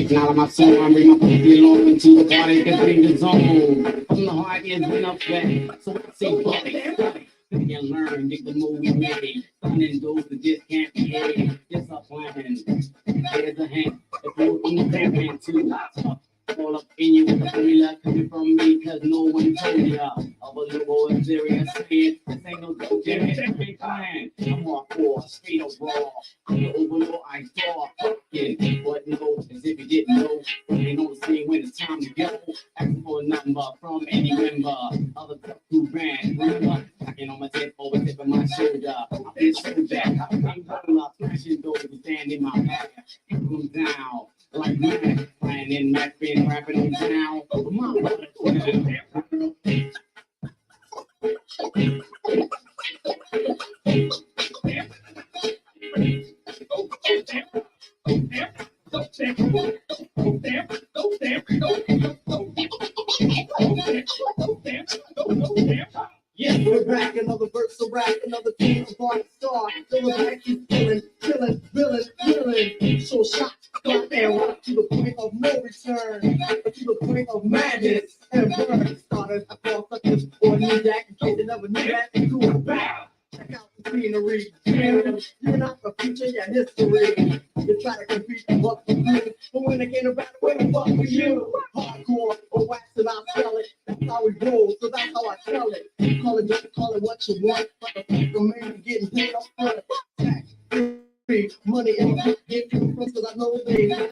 Now my song, I bring my pussy along into the party, can bring the zone. I'm the heart is in effect, so I say buddy. You learn, get the movie ready. Running those that just can't be headed. Just a plan. There's a hand. If you're in the campaign too, all up in you with the formula coming from me, cause no one told ya. I was a boy serious saying, this ain't no joke, Jerry. Ain't plan. I'm hardcore, straight up raw. I'm the overlord, I saw. Yeah, but no, as if you didn't know. Ain't on the scene when it's time to go. Asking for a number from any member. Other stuff who ran. Remember, knocking on my tip, over tip of my shoulder. I feel so bad. I'm rolling up, smashing doors, standing my back. Come down. Like mad, playing in Mac, been rapping on town. My yeah, we're back, another verse, so rap, another team, a bar star. Still back, keep killing, villain. So shot, got there, rock to the point of no return, to the point of madness and burn. Started across like this, or knew that, in case they never knew that, do it back. Check out the scenery, you're not the future, you're history. You try to compete and buck the good, but when it came around, where the fuck were you? Hardcore, or wax and I'll sell it. That's how we roll, so that's how I tell it. Call it what you want, but the fuck man getting paid up front. Tax free, money in my pocket, cause I know they.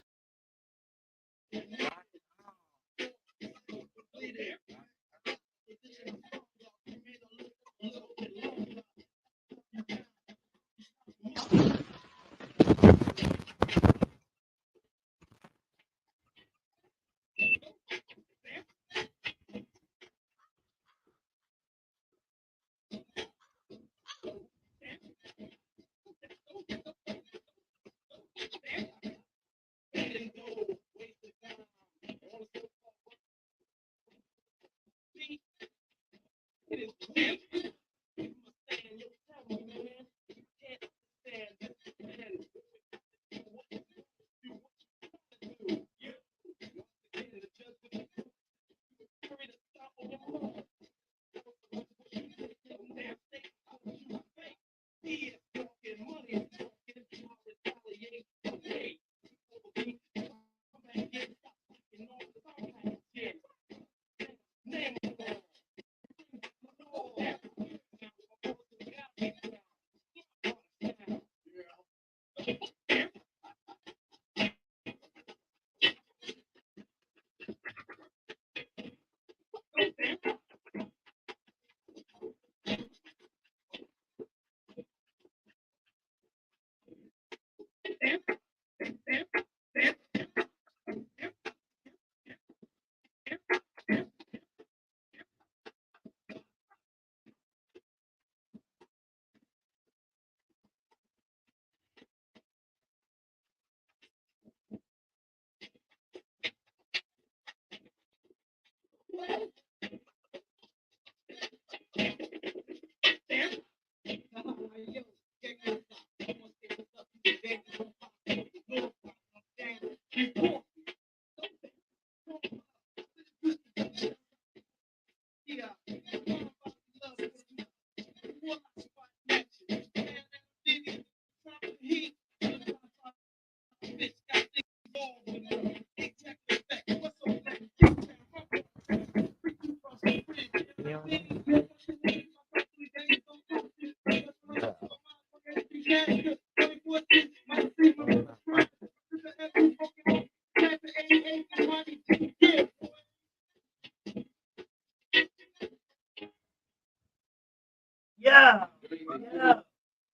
Yeah, yeah,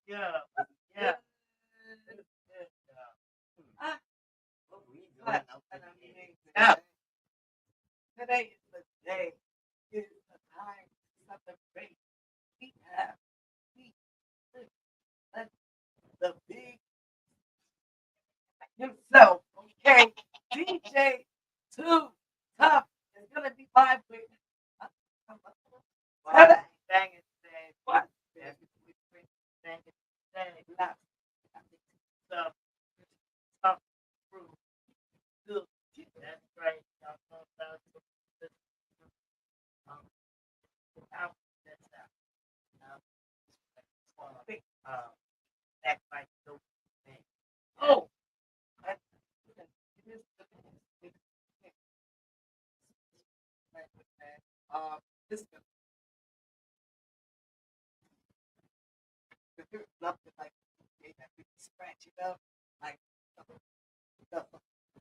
yeah, yeah. Ah, yeah. Today is the day. It is the time to celebrate. We have we let the big himself, okay? DJ Too Tough is gonna be live with us today. Dang it, dang. What? Dang it, dang it, dang it. Tough, tough crew. Good That might go. Oh, that's it is this is nothing like that we can scratch it up like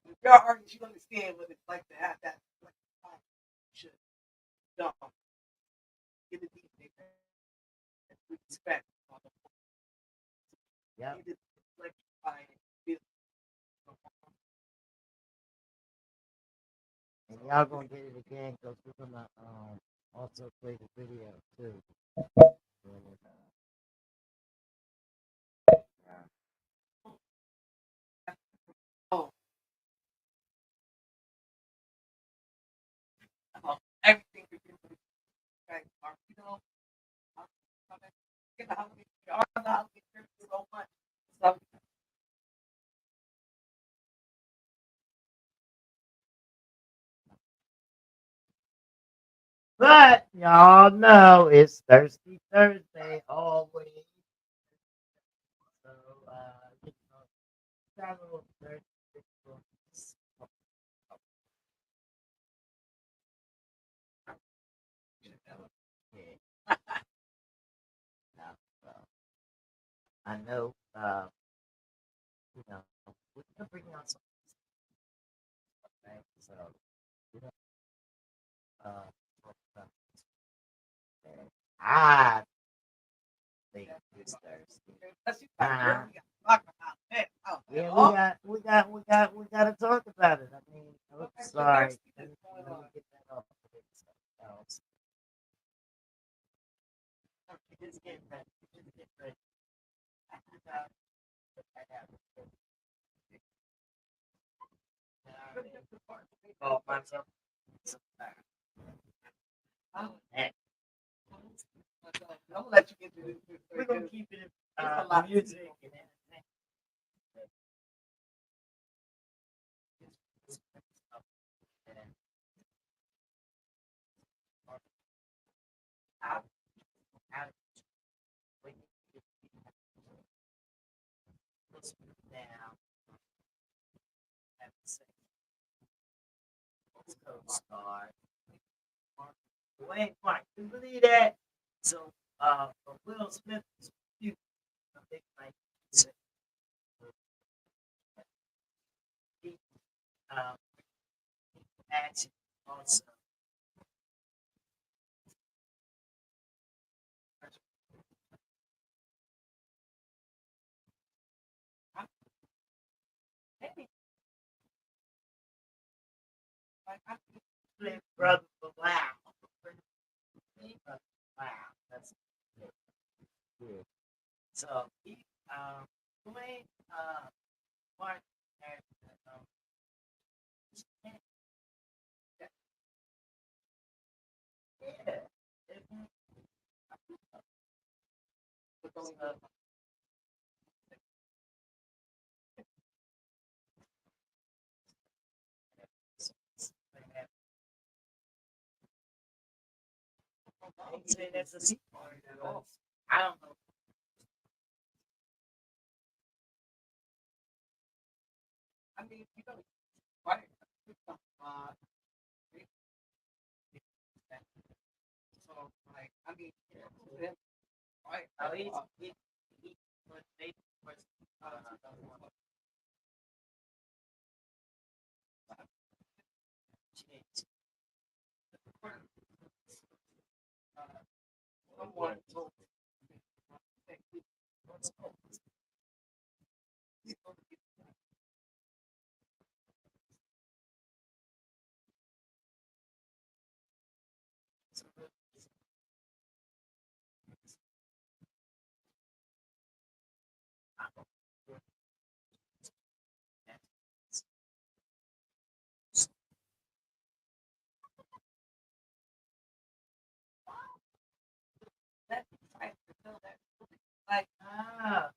if you're artist, you understand what it's like to have that like should no get it deep we can scratch on the Yeah. it is electrifying feel And y'all gonna get it again because we're gonna also play the video too. oh everything we do right you know get the holiday are the holiday so much so But y'all know it's Thirsty Thursday always. So you know, got a little thirsty. Yeah, no, so I know you know, we're gonna bring out some right? So you know, talk about this. And I think it's Thursday. that's you got girl Uh, we got to talk about that oh yeah, oh we got to talk about it. I mean, I'm okay, so sorry. there's Let me, going let me on get that off of it. So, just get ready. Just get ready. Oh, myself. oh, Heck, I'm gonna let you get to this we're gonna keep it it's a lot music and entertainment. And out, out, wait, let's move down. Have a second. Let's go start. Wait, Mark, you believe that? So, for Will Smith, you, I think, like, say, he, um, action also. hey like I Big brother for wow. Wow, that's good. So he played Martin and yeah. Say that's a sequel. I don't know. I mean you know right uh so like I mean right Oh, he was they was changed. someone told that right to tell that like Ah,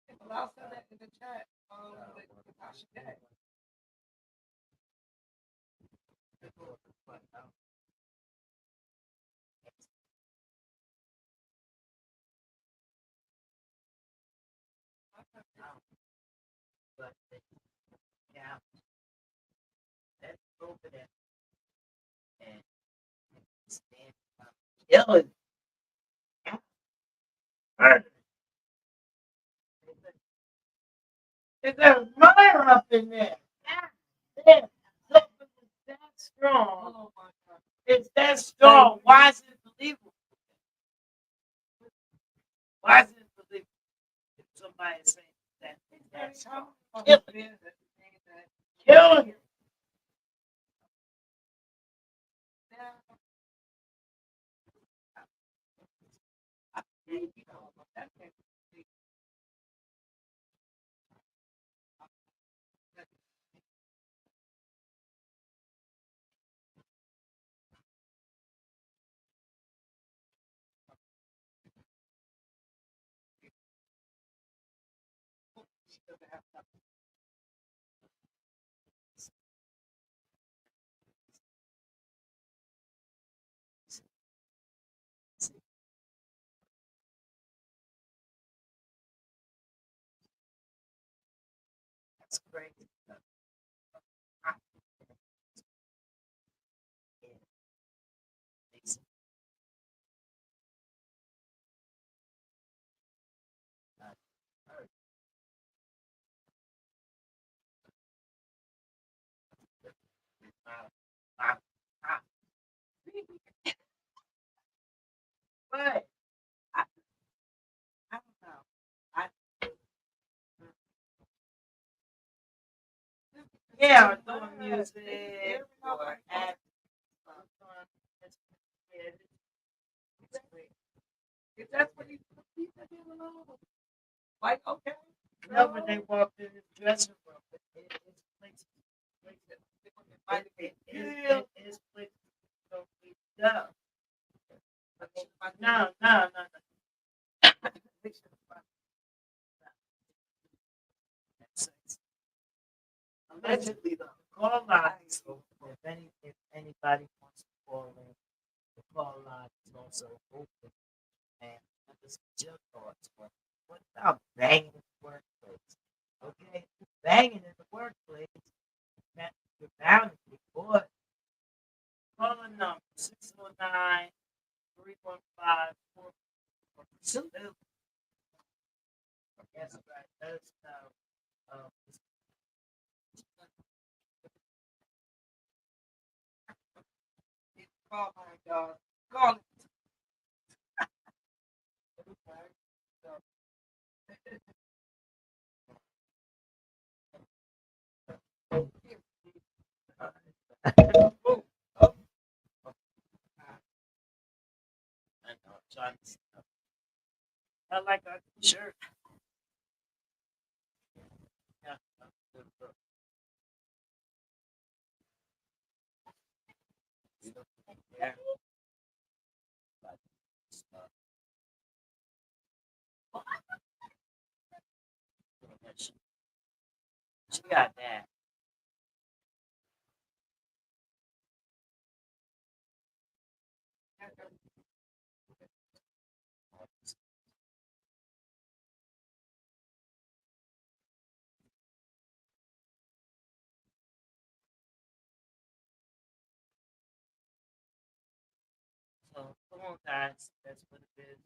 if allow send that in the chat with Tasha Day. But yeah, let's over there and stand up. Killing. Is there mine up in there? Yeah. Something is that strong. Oh my God. It's that strong. Why is it believable? Why is it believable? If somebody is saying that it's that strong. Killing him. That's crazy. But I don't know. I, yeah, or doing music or acting. If that's what he's alone. Like, okay. No, when they walked in his dressing room, it's places. It's places don't be done. No, no, no, no. Allegedly, though, call line is open. If anybody wants to call in, the call line is also open. And just your thoughts. What about banging in the workplace? Okay, banging in the workplace. That you're bound to be caught. Call the number 609 315 Salute. Yes, right. Let us know. Call my God. Call it. I like that shirt. Yeah. Yeah. She got that. So come on, guys. That's what it is.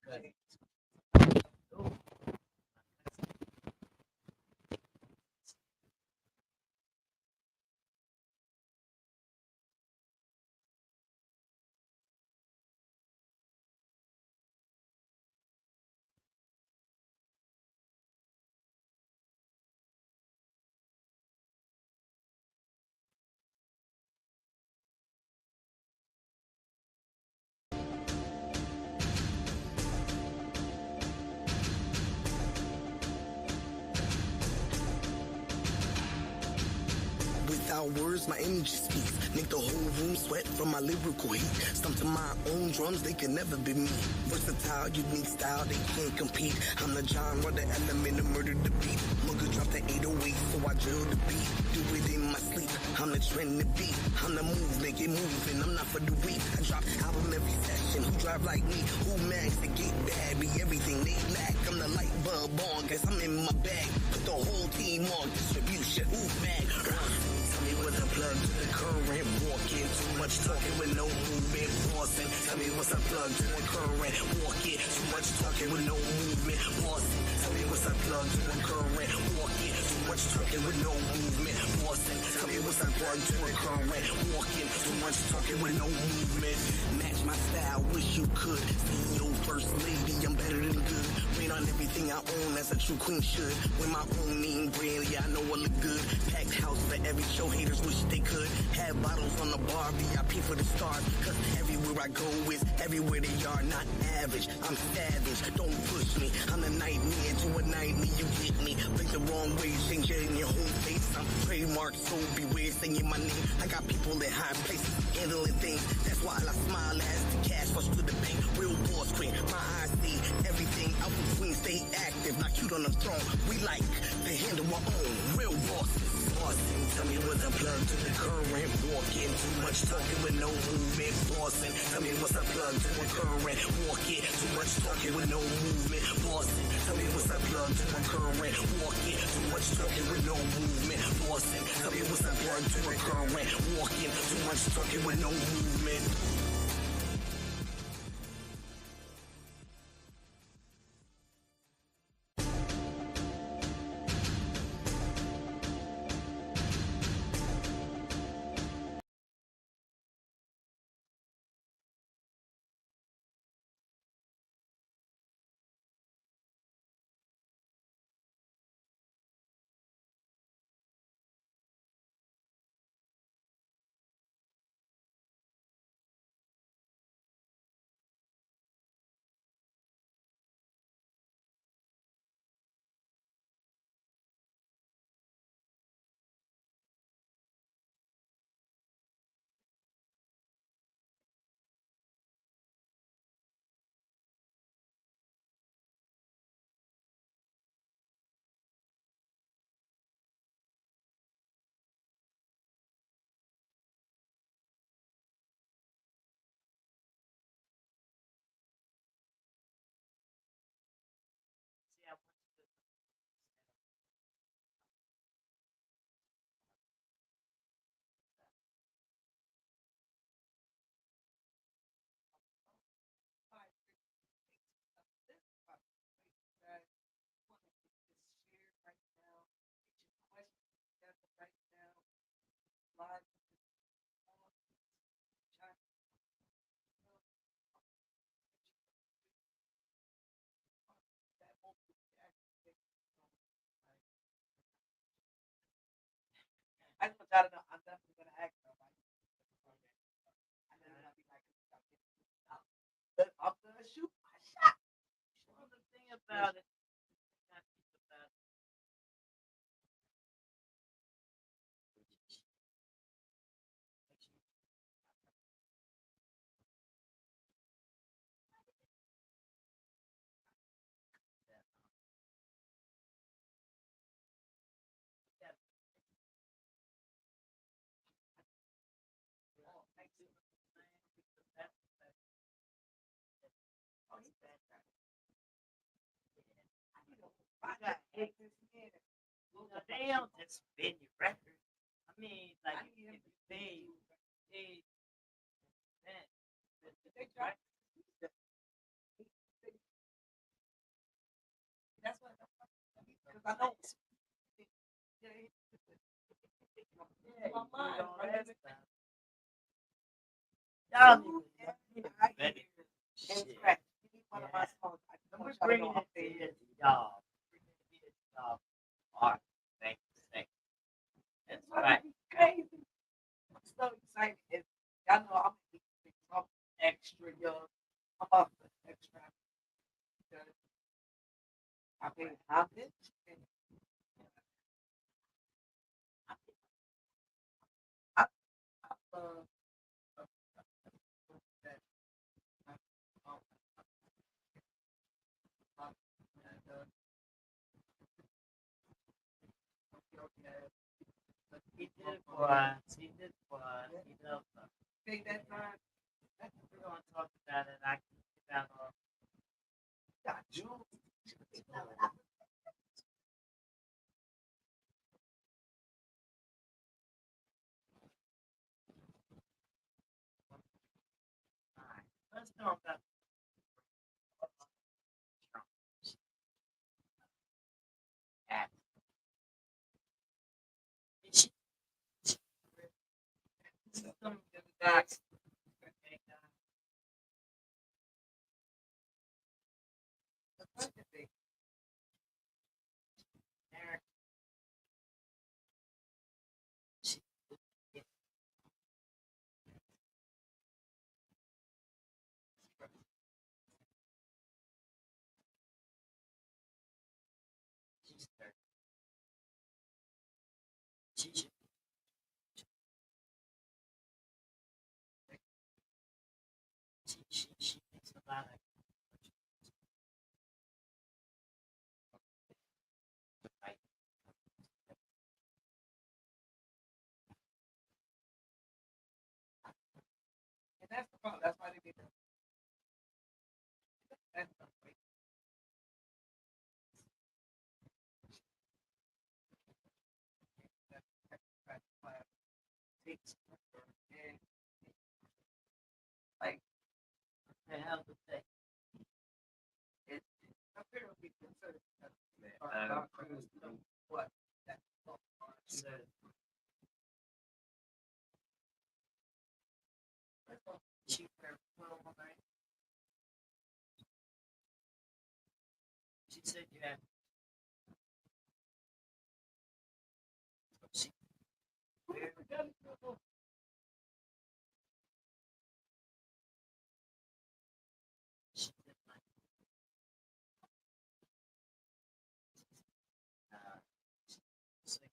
Okay. words, my energy speaks. Make the whole room sweat from my lyrical heat. Stump to my own drums, they can never be me. Versatile, unique style, they can't compete. I'm the genre, the element, the murder, the beat. Mugga drop the 808, so I drill the beat. Do it in my sleep. I'm the trend, the beat. I'm the movement, get moving. I'm not for the weak. I drop album every session. Who drive like me? Who mags to get bad? Be everything they lack. I'm the light bulb on, cause I'm in my bag. Put the whole team on distribution. Who mag? Tell me what's a plug to the current. Walking too much talking with no movement. Pausing. Tell me what's a plug to the current. Walking too much talking with no movement. Pausing. Tell me what's a plug to the current. Walking too much talking with no movement. Pausing. Tell me what's a plug to the current. Walking too much talking with no movement. Match my style, wish you could. See your first lady, I'm better than good. Rain on everything I own as a true queen should. With my own name brand, yeah, I know I look good. Packed house for every show, haters wish they could. Have bottles on the bar, VIP for the stars. Cause everywhere I go is everywhere they are. Not average, I'm savage, don't push me. I'm the nightmare to a nightly, you get me. Blink the wrong way, change it in your whole face. I'm trademarked, so beware saying my name. I got people in high places, handling things. That's why I smile as the cash rush to the bank. Real boss queen, my eyes see everything. Out between, stay active, not cute on the throne. We like to handle our own, real bosses. Bossing, tell me what's a plug to the current. Walking, too much talking with no movement. Bossing, tell me what's a plug to the current. Walking, too much talking with no movement. Bossing, tell me what's a plug to the current. Walking, too much talking with no movement. Bossing, tell me what's a plug to the current. Walking, too much talking with no movement. See, I want you to I just want y'all to know I'm definitely gonna ask nobody. And then I'll be like, I'm gonna shoot my shot. well, the thing about it, I think about it, makes you that, that makes it because that's Oh, he's bad guy. you got they don't just spin your record. I mean, like if you pay, then They try. That's what. Because I know. My mind, right? Y'all Ooh, need I to better And shit. scratch. You need one of my songs. I just And want we're y'all to bringing know it I'm to there. you, y'all. Bringing it to you, y'all. Art, thank you. That's It's gonna right. be crazy. I'm so excited. And y'all know I'm gonna be some extra young. I'm up for extra. Because I've been hopping. And did for us. He did for us. He loves us. Take that time. We're gonna talk about it. I can get out of Got you. time. Let's talk about that. Some of the guys. She thinks about it. And that's the problem. That's why they did that. That's the way. Takes and like The hell to say. it apparently considered Uh, what that So, she She said you have. She, she did like, she,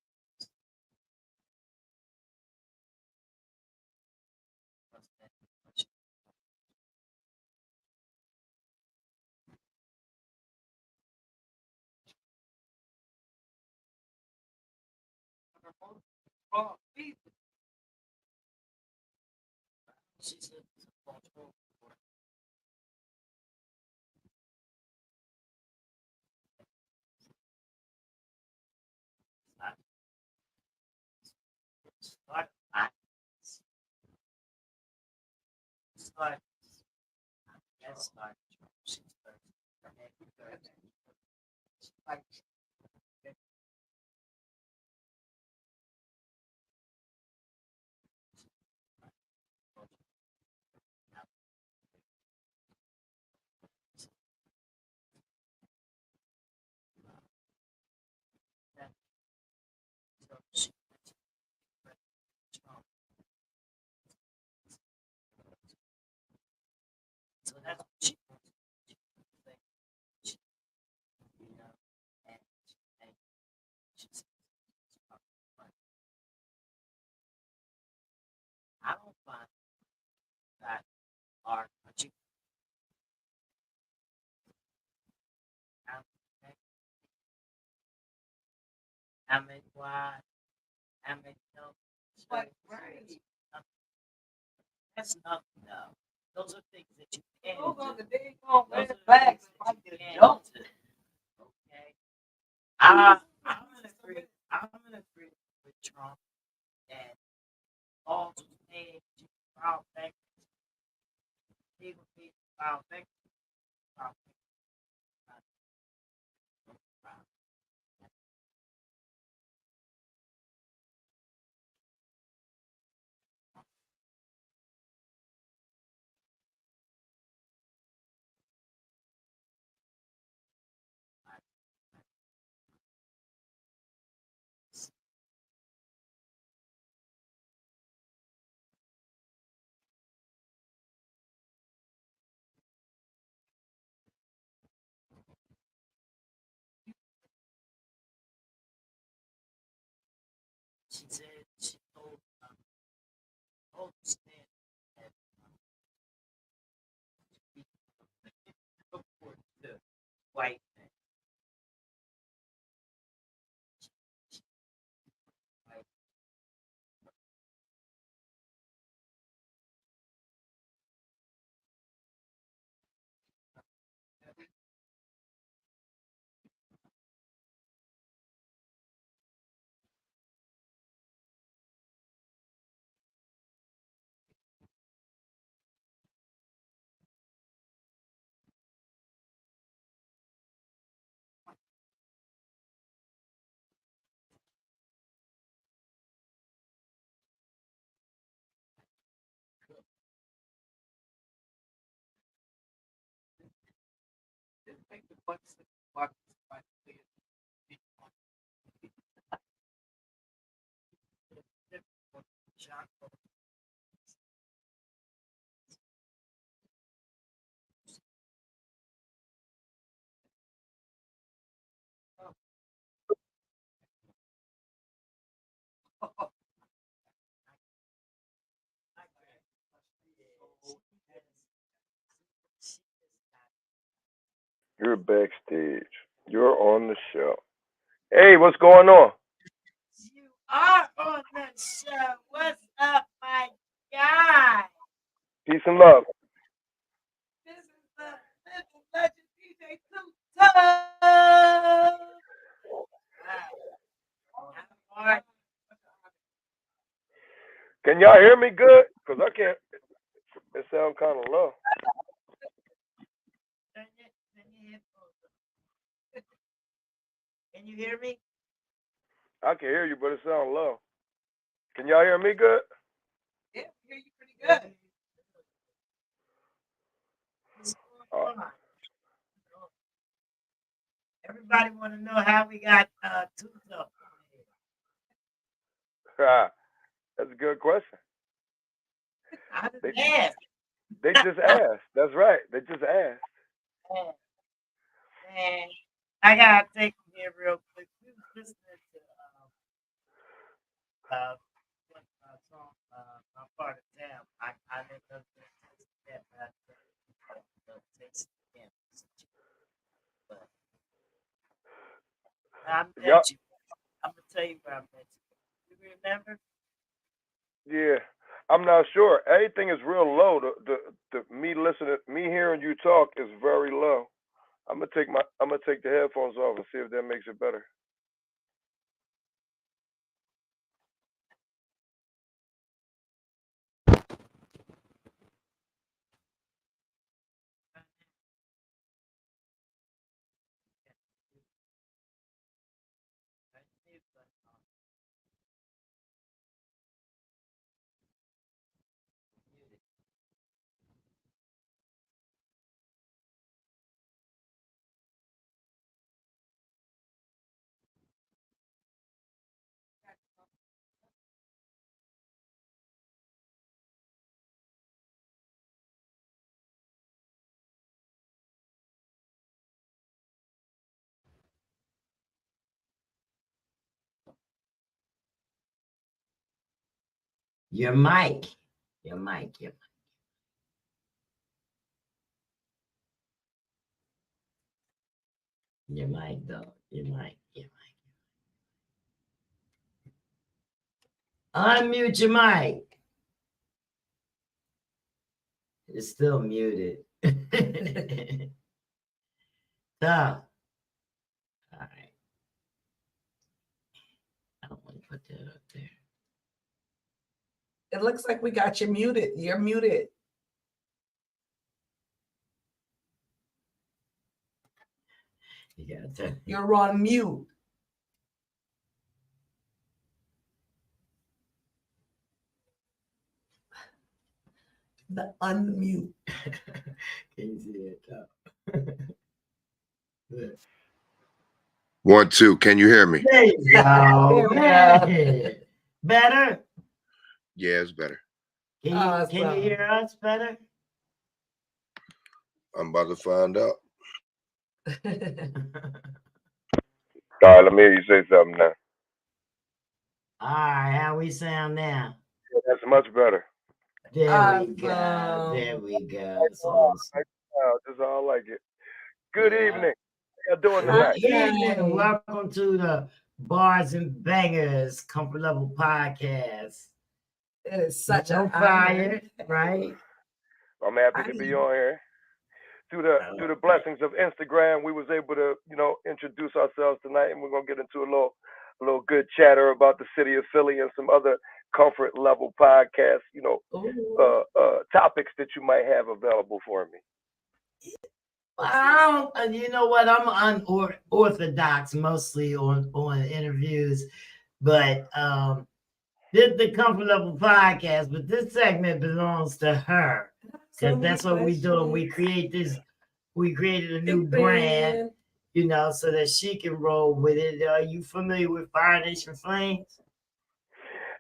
wrong people. she said it's a control for start start let's start she's first. Like So she so that's what she wants to think, you know, and she says, I don't find that art much. I mean, why? I mean, no, like right. that's nothing, though. Those are things that you can Those are do. the days on Those are red the flags. things Like that you the can dope. do. Okay. I'm gonna agree. I'm gonna agree with Trump and all those things you filed back. People need to file back. File back. She said she told Stan that he support the white man. White You're backstage. You're on the show. Hey, what's going on? You are on the show. What's up, my guy? Peace and love. This is the living legend DJ Too Tuff. Can y'all hear me good? Because I can't. It sounds kind of low. Turn your headphones up. Can you hear me? I can hear you, but it sounds low. Can y'all hear me good? Yeah, we hear you pretty good. What's going on? Everybody want to know how we got Too Tuff on That's a good question. here. I just asked. They just asked. That's right. They just asked. And I gotta take them here real quick. We was listening to song "My Part of Town." I didn't know that, but I taste it again. But I met Yup. you. I'm gonna tell you where I met you. You remember? Yeah. I'm not sure. Everything is real low. Me hearing you talk is very low. I'm gonna take the headphones off and see if that makes it better. Your mic. Your mic. Your mic, though. Your mic. Unmute your mic. It's still muted. Tough. All right. I don't want to put that up there. It looks like we got you muted. You're muted. You got to. You're on mute. The unmute. Can you see it? Good. 1, 2. Can you hear me? There you go. Man. Better? Yeah, it's better. Can you hear us better? I'm about to find out. All right, let me hear you say something now. All right, how we sound now? Yeah, that's much better. There we go. There we go. That's awesome. That's all I like it. Good Yeah. evening. How y'all doing tonight? Good evening. Welcome to the Bars and Bangers Comfort Level Podcast. It is such No a fire, right? I'm happy to be on here. Through the blessings of Instagram, we was able to, introduce ourselves tonight, and we're gonna get into a little good chatter about the city of Philly and some other comfort level podcasts, topics that you might have available for me. You know what? I'm unorthodox mostly on interviews, but this is the Comfort Level Podcast, but this segment belongs to her because that's what we do. We created a new brand, you know, so that she can roll with it. Are you familiar with Fire Nation Flames?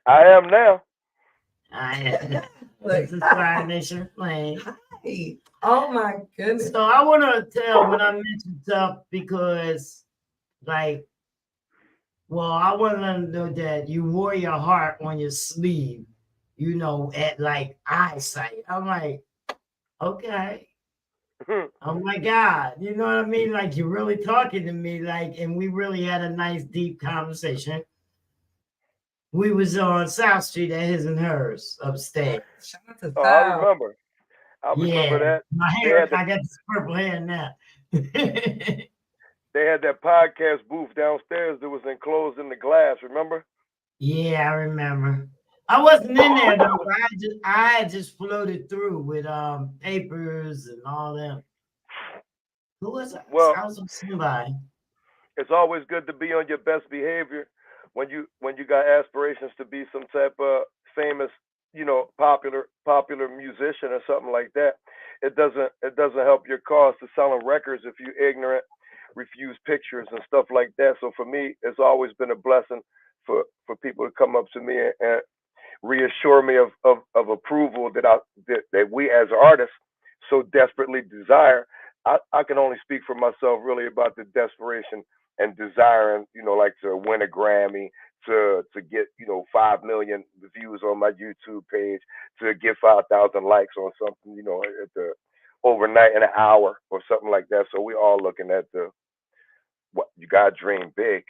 I am now. This is Fire Nation Flames. Hi. Oh my goodness. So I want to tell when I mentioned Tough because, like, well, I want to let them know that you wore your heart on your sleeve, you know, at like eyesight. I'm like, okay. Oh my God. You know what I mean? Like you're really talking to me, like, and we really had a nice deep conversation. We was on South Street at his and hers upstairs. Shout out to Oh, I Thou. remember. I remember Yeah. that. My They hair, had the, I got this purple hair now. they had that podcast booth downstairs that was enclosed in the glass. Remember? Yeah, I remember. I wasn't in there though. I just floated through with papers and all that. Who was I? Well, I was with somebody. it's always good to be on your best behavior when you got aspirations to be some type of famous, popular musician or something like that. It doesn't help your cause to selling records if you ignorant, refuse pictures and stuff like that. So for me, it's always been a blessing for people to come up to me and reassure me of approval that we as artists so desperately desire. I can only speak for myself really about the desperation and desiring, like to win a Grammy, to get, 5 million views on my YouTube page, to get 5,000 likes on something, at the overnight in an hour or something like that. So we all looking at the what you gotta dream big.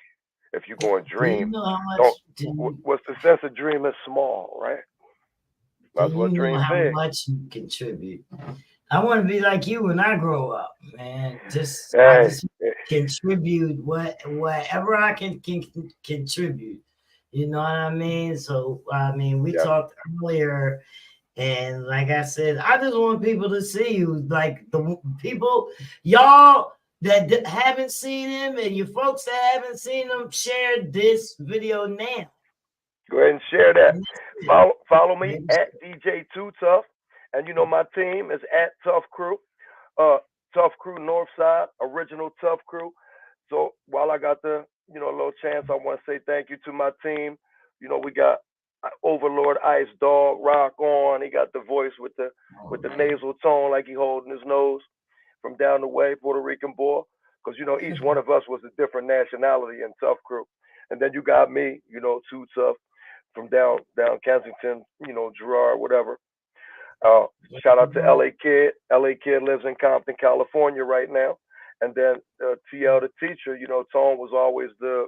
If you're going to Do you dream, know how much? don't. What's the sense of dreaming small, right? Do Might as well you know dream how big. much you contribute? I want to be like you when I grow up, man. I Hey, just contribute whatever I can contribute. You know what I mean? So I mean, we yeah, talked earlier, and like I said, I just want people to see you, like the people, y'all that haven't seen him, and you folks that haven't seen him, share this video now. go ahead and share that. And that's it. Follow me Maybe at DJ Too Tuff, and my team is at Tough Crew, uh, Tough Crew Northside, original Tough Crew. So while I got the little chance, I want to say thank you to my team. We got Overlord Ice Dog Rock on. He got the voice with the nasal tone like he holding his nose from down the way, Puerto Rican boy. Because each one of us was a different nationality in Tough Crew. And then you got me, Too Tough from down Kensington, Gerard, whatever. Uh, Shout out to LA Kid. LA Kid lives in Compton, California right now. And then TL the teacher, Tone was always the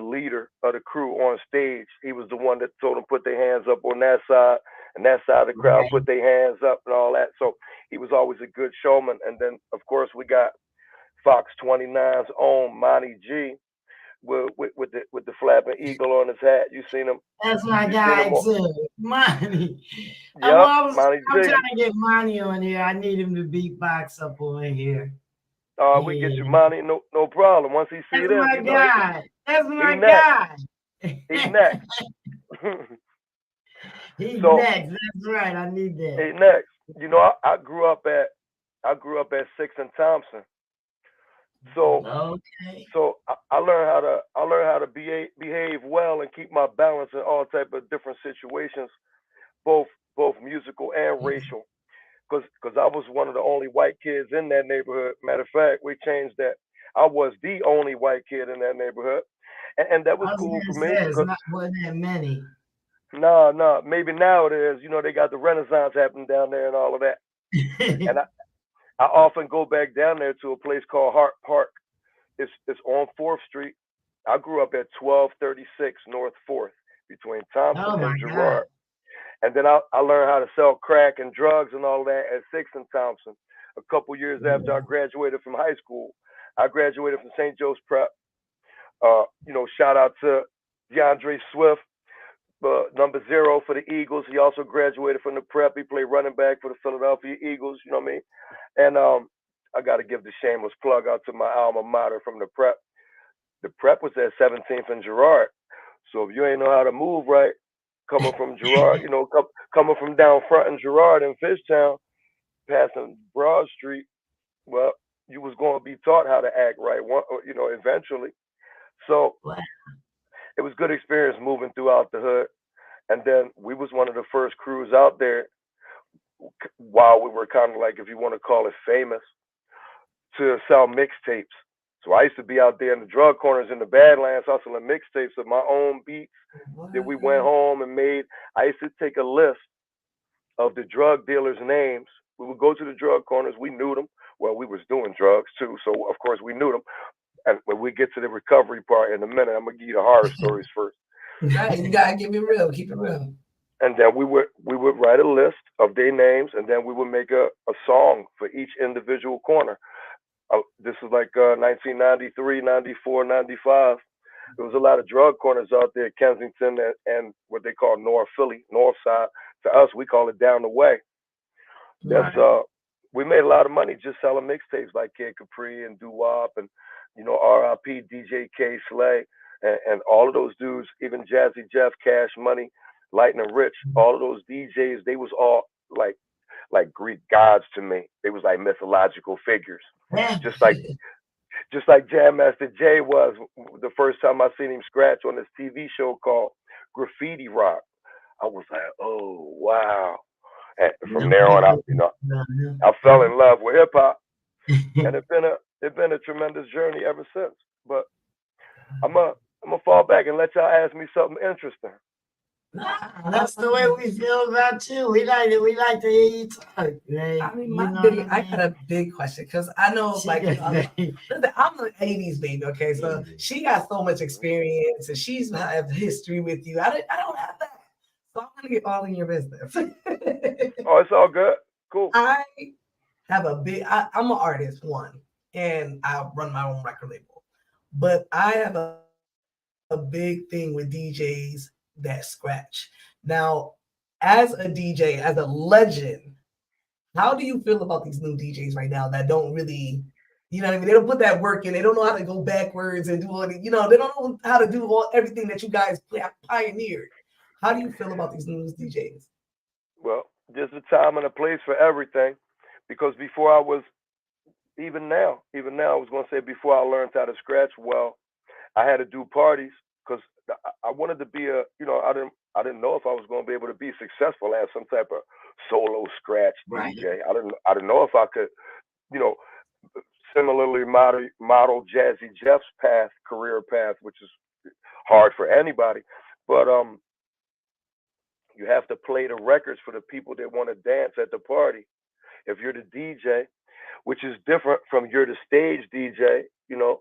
leader of the crew on stage. He was the one that told them put their hands up on that side, and that side of the crowd right. put their hands up and all that. So he was always a good showman. And then of course we got Fox 29's own Monty G with the flapping eagle on his hat. You seen him? That's my You seen guy him? too, Money. Yep, Monty I'm G. trying to get Money on here. I need him to beatbox up on here. We get you Yeah, Monty, no problem. Once he see that's this, my guy. That's he my next. guy. He next. He's So next. That's right. I need that. he next. I grew up at Sixth and Thompson. So Okay. I learned how to behave well and keep my balance in all type of different situations, both musical and racial. Because I was one of the only white kids in that neighborhood. Matter of fact, we changed that. I was the only white kid in that neighborhood, and that was I was cool for gonna me say it's because not wasn't that many. no, maybe now it is. They got the Renaissance happening down there and all of that. And I often go back down there to a place called Hart Park. It's on 4th Street. I grew up at 1236 North 4th between Thompson Oh my and God. Girard. And then I learned how to sell crack and drugs and all that at 6th and Thompson. A couple years after I graduated from high school, I graduated from St. Joe's Prep. Shout out to DeAndre Swift, number 0 for the Eagles. He also graduated from the Prep. He played running back for the Philadelphia Eagles. You know what I mean? And I got to give the shameless plug out to my alma mater from the Prep. The Prep was at 17th and Girard. So if you ain't know how to move right, coming from Girard, coming from down front in Girard in Fishtown, passing Broad Street, well, you was going to be taught how to act right, eventually. So Wow. it was good experience moving throughout the hood. And then we was one of the first crews out there while we were kind of like, if you want to call it famous, to sell mixtapes. So I used to be out there in the drug corners in the Badlands hustling mixtapes of my own beats that we went home and made. I used to take a list of the drug dealers' names. We would go to the drug corners. We knew them. Well, we was doing drugs too, so of course we knew them. And when we get to the recovery part in a minute, I'm gonna give you the horror stories first. Right, you gotta give it real, keep it real. And then we would write a list of their names, and then we would make a song for each individual corner. This is like 1993, 94, 95. There was a lot of drug corners out there, Kensington and what they call North Philly, North Side. To us, we call it down the way. That's we made a lot of money just selling mixtapes like Kid Capri and Doo Wop and R.I.P. DJ K Slay and all of those dudes, even Jazzy Jeff, Cash Money, Lightning Rich, all of those DJs, they was all like Greek gods to me. They was like mythological figures. Just like Jam Master Jay was the first time I seen him scratch on this TV show called Graffiti Rock. I was like, oh wow. And from there on out, I fell in love with hip hop. And it's been a tremendous journey ever since. But I'm gonna fall back and let y'all ask me something interesting. That's the way we feel about you. We like to hear you talk. Right? I mean, I got a big question because I know, like, I'm the '80s baby. Okay, so she got so much experience and she's have history with you. I don't have that, so I'm gonna get all in your business. Oh, it's all good. Cool. I have I'm an artist, and I run my own record label, but I have a big thing with DJs that scratch. Now, as a DJ, as a legend, how do you feel about these new DJs right now that don't really, you know what I mean? They don't put that work in. They don't know how to go backwards and do all the, they don't know how to do everything that you guys pioneered. How do you feel about these new DJs? Well, there's a time and a place for everything, because before I was, even now, I was going to say before I learned how to scratch well, I had to do parties because I wanted to be I didn't know if I was going to be able to be successful as some type of solo scratch DJ. I didn't know if I could, similarly model Jazzy Jeff's career path, which is hard for anybody. But you have to play the records for the people that want to dance at the party. If you're the DJ, which is different from you're the stage DJ,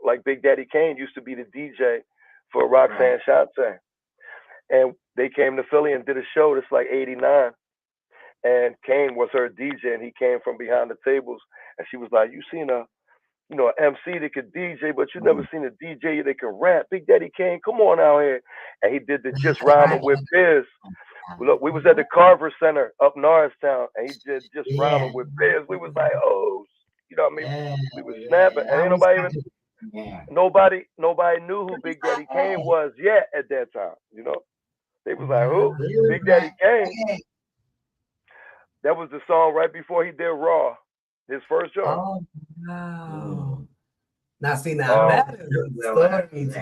like Big Daddy Kane used to be the DJ for Roxanne Shante. And they came to Philly and did a show that's like 89. And Kane was her DJ, and he came from behind the tables. And she was like, you seen an MC that could DJ, but you never seen a DJ that can rap. Big Daddy Kane, come on out here. And he did the Just Rhyming with Biz. Look, we was at the Carver Center up Norristown, and he did Just Rhyming with Biz. We was like, oh, what I mean? We was snapping, and ain't nobody knew who Big Daddy Kane was yet at that time. They was like, who? Big Daddy Kane. That was the song right before he did Raw, his first joint. Oh, wow. Now, see, that is a story.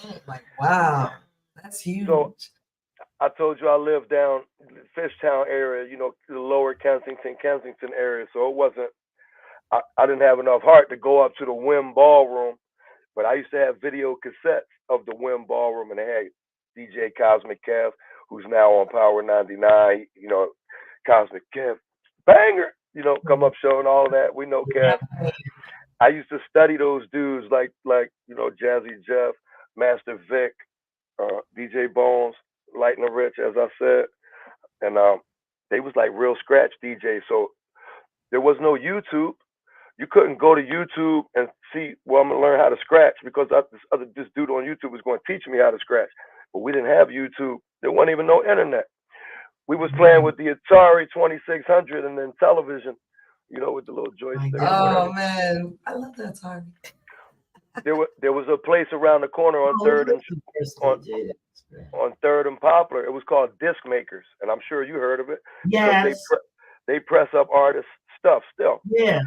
Oh, like, wow. That's huge. So, I told you I lived down Fishtown area, the lower Kensington area. So it wasn't, I didn't have enough heart to go up to the Wim Ballroom, but I used to have video cassettes of the Wim Ballroom, and they had DJ Cosmic Kev, who's now on Power 99, Cosmic Kev, banger, come up showing all of that. We know Kev. I used to study those dudes like Jazzy Jeff, Master Vic, DJ Bones, Lightning Rich, as I said, and they was like real scratch DJs. So there was no YouTube. You couldn't go to YouTube and see, well, I'm gonna learn how to scratch because this dude on YouTube was going to teach me how to scratch. But we didn't have YouTube. There wasn't even no internet. We was playing with the Atari 2600 and then television, with the little joystick. Oh man, I love that Atari. There was a place around the corner on Third and Poplar. It was called Disc Makers, and I'm sure you heard of it. Yes. They press up artists' stuff still. Yeah.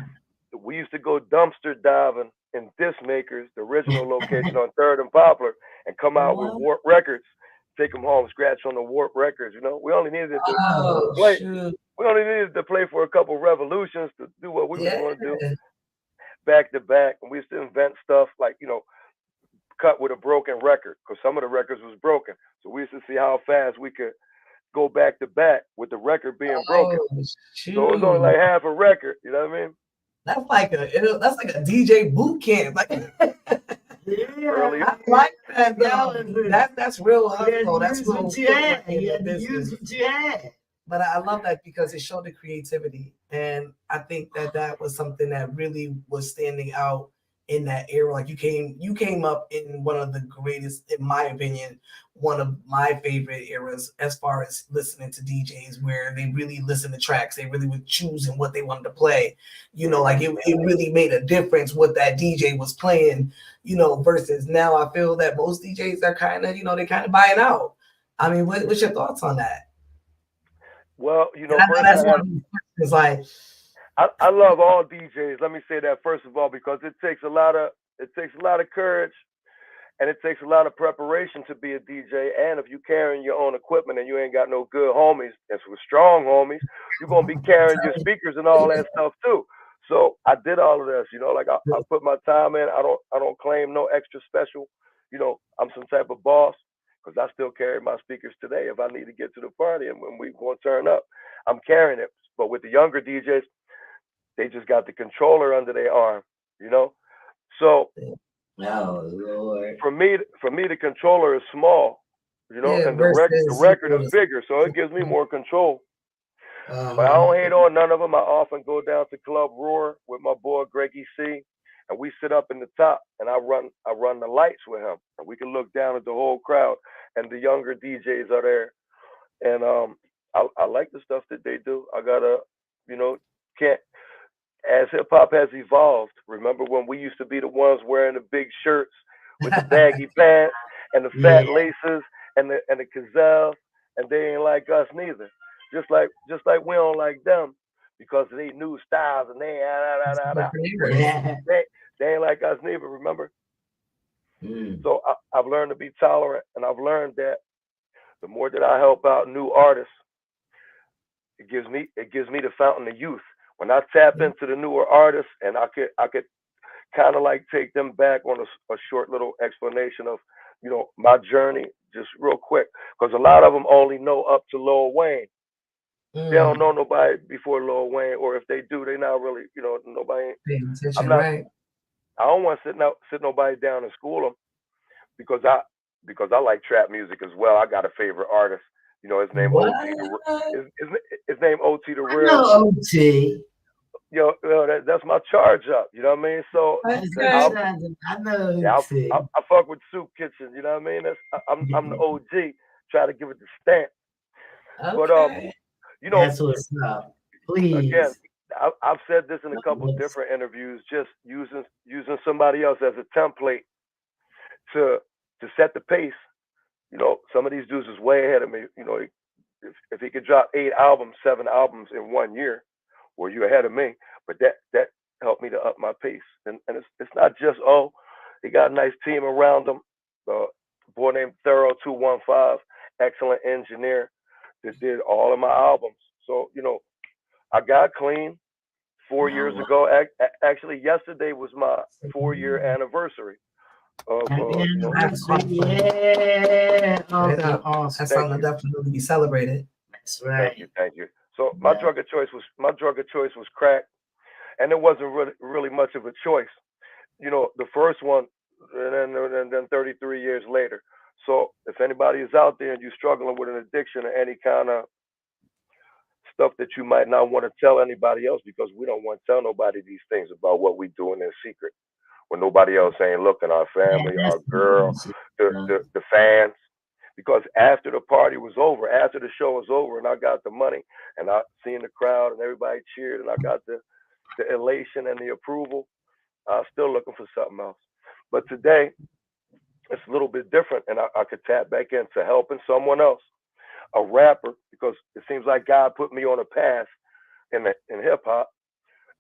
we used to go dumpster diving in Disc Makers, the original location on 3rd and Poplar, and come out with What? Warp Records, take them home, scratch on the Warp Records. You know, we only needed to Oh, play. shoot. We only needed to play for a couple revolutions to do what we was Yeah. going to do back to back. And we used to invent stuff like, cut with a broken record because some of the records was broken. So we used to see how fast we could go back to back with the record being broken. Oh, So it was only shoot. like half a record. You know what I mean? That's like a DJ boot camp. Like, Early. I like that though. That's real You had hustle. to That's use real what you put had. in You the had to use business. what you had. But I love that because it showed the creativity, and I think that was something that really was standing out in that era. Like you came up in one of the greatest, in my opinion, one of my favorite eras as far as listening to DJs, where they really listened to tracks. They really were choosing what they wanted to play. Like it really made a difference what that DJ was playing. Versus now, I feel that most DJs are kind of, they kind of buying out. I mean, what's your thoughts on that? Well, I know first that's one of the questions. Like, I love all DJs. Let me say that first of all because it takes a lot of courage and it takes a lot of preparation to be a DJ. And if you're carrying your own equipment and you ain't got no good homies and some strong homies, you're gonna be carrying your speakers and all that stuff too. So I did all of this. Like I put my time in. I don't claim no extra special. I'm some type of boss. Because I still carry my speakers today if I need to get to the party and when we going to turn up, I'm carrying it. But with the younger DJs, they just got the controller under their arm, So oh Lord. for me, the controller is small, and the record is bigger, so it gives me more control. But I don't hate on none of them. I often go down to Club Roar with my boy Greggy C, and we sit up in the top, and I run the lights with him, and we can look down at the whole crowd, and the younger DJs are there, and I like the stuff that they do. I gotta, can't. As hip hop has evolved, remember when we used to be the ones wearing the big shirts with the baggy pants and the fat laces and the gazelles, and they ain't like us neither. Just like we don't like them because they new styles and they ain't like us neither. Remember? So I've learned to be tolerant, and I've learned that the more that I help out new artists, it gives me the fountain of youth. When I tap into the newer artists, and I could kind of like take them back on a short little explanation of my journey, just real quick, because a lot of them only know up to Lil Wayne. They don't know nobody before Lil Wayne, or if they do, they not really, nobody. I'm not. Right? I don't want to sit nobody down and school them because I like trap music as well. I got a favorite artist. His name What? OT. His name OT the I Real. know OT. That's my charge up. You know what I mean? So I know OT. I fuck with Soup Kitchen. You know what I mean? I'm the OG. Try to give it the stamp. Okay. But that's what's up. Please. Again, I've said this in a couple of different interviews. Just using somebody else as a template to set the pace. Some of these dudes is way ahead of me. If he could drop 7 albums in 1 year, well, you're ahead of me. But that helped me to up my pace. And it's not just he got a nice team around him. A boy named Thorough 215, excellent engineer that did all of my albums. So I got clean 4 years ago. Actually, yesterday was my 4-year anniversary. That's something definitely to be celebrated. That's right. Thank you. So my drug of choice was crack, and it wasn't really much of a choice. The first one, and then 33 years later. So if anybody is out there and you're struggling with an addiction or any kind of stuff that you might not want to tell anybody else, because we don't want to tell nobody these things about what we doing in secret when nobody else ain't looking, our family, our girl, the fans. Because after the party was over, after the show was over and I got the money and I seen the crowd and everybody cheered and I got the elation and the approval, I was still looking for something else. But today, it's a little bit different, and I could tap back into helping someone else, a rapper, because it seems like God put me on a path in hip hop,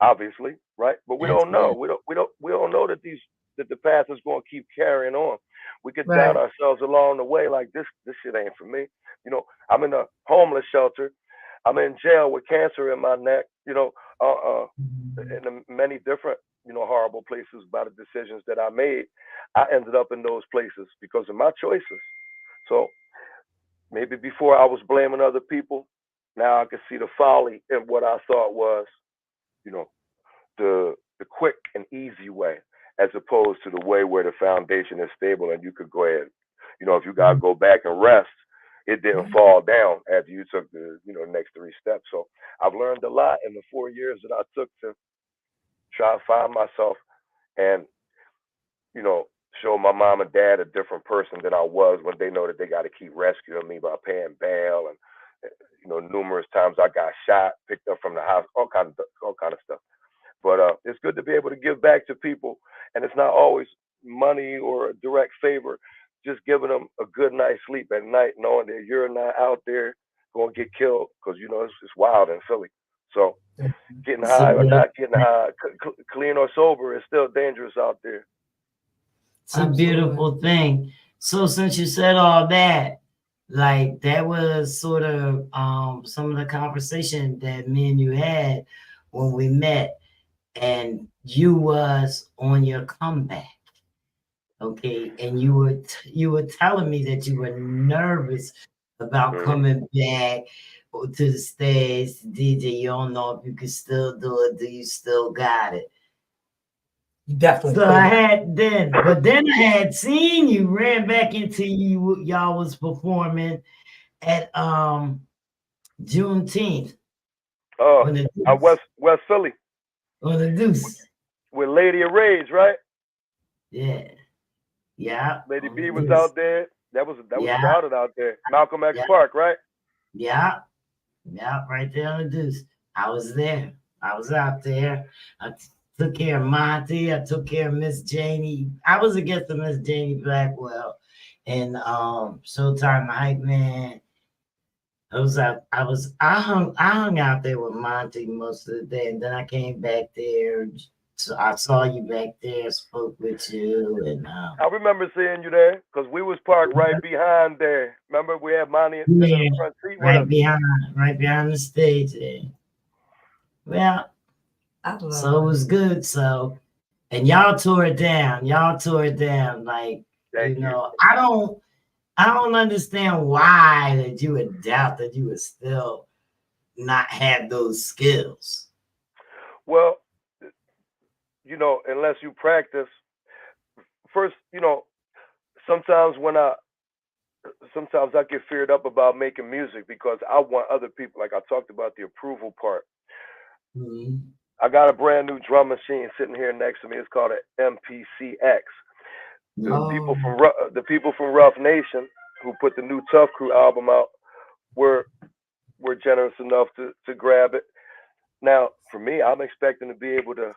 obviously, right? But we That's don't know. good. We don't know that the path is going to keep carrying on. We could doubt Right. ourselves along the way, like this shit ain't for me. You know, I'm in a homeless shelter. I'm in jail with cancer in my neck. You know, in many different horrible places by the decisions that I made. I ended up in those places because of my choices. So maybe before I was blaming other people, now I can see the folly in what I thought was, you know, the quick and easy way, as opposed to the way where the foundation is stable and you could go ahead. You know, if you gotta go back and rest, it didn't fall down after you took the next three steps. So I've learned a lot in the 4 years that I took to try to find myself and you know show my mom and dad a different person than I was when they know that they got to keep rescuing me by paying bail and numerous times I got shot, picked up from the house, all kind of stuff. But it's good to be able to give back to people, and it's not always money or a direct favor. Just giving them a good night's sleep at night, knowing that you're not out there going to get killed, because it's wild in Philly. So getting It's a high or beautiful, not getting high, clean or sober, is still dangerous out there. it's a beautiful thing. So since you said all that, like that was sort of some of the conversation that me and you had when we met, and you was on your comeback. Okay, and you were telling me that you were nervous about Hmm. coming back to the stage, DJ. You don't know if you can still do it. Do you still got it? You definitely So I could. had then I had seen you ran back into y'all was performing at Juneteenth Oh, on the West Philly Deuce. with Lady of Rage, right? Yeah, yeah, Lady on the B was Deuce. out there. That was Yeah, crowded out there. Malcolm X yeah, Park, right? yeah. Yeah, right there on the Deuce. I was there. I was out there. Took care of Monty. I took care of Miss Janie. I was against the Miss Janie Blackwell and Showtime the Hype Man. I hung out there with Monty most of the day, and then I came back there. So I saw you back there, spoke with you, and I remember seeing you there because we was parked right behind there. Remember, we had Monty sitting in the yeah, front seat with us. right behind the stage there. Well, so it was good. So, and y'all tore it down. Y'all tore it down. Like, Thank you. I don't understand why that you would doubt that you would still not have those skills. Well, unless you practice, first, sometimes sometimes I get feared up about making music because I want other people, like I talked about the approval part. Mm-hmm. I got a brand new drum machine sitting here next to me. It's called an MPCX. The people from Rough Nation who put the new Tough Crew album out were generous enough to grab it. Now, for me, I'm expecting to be able to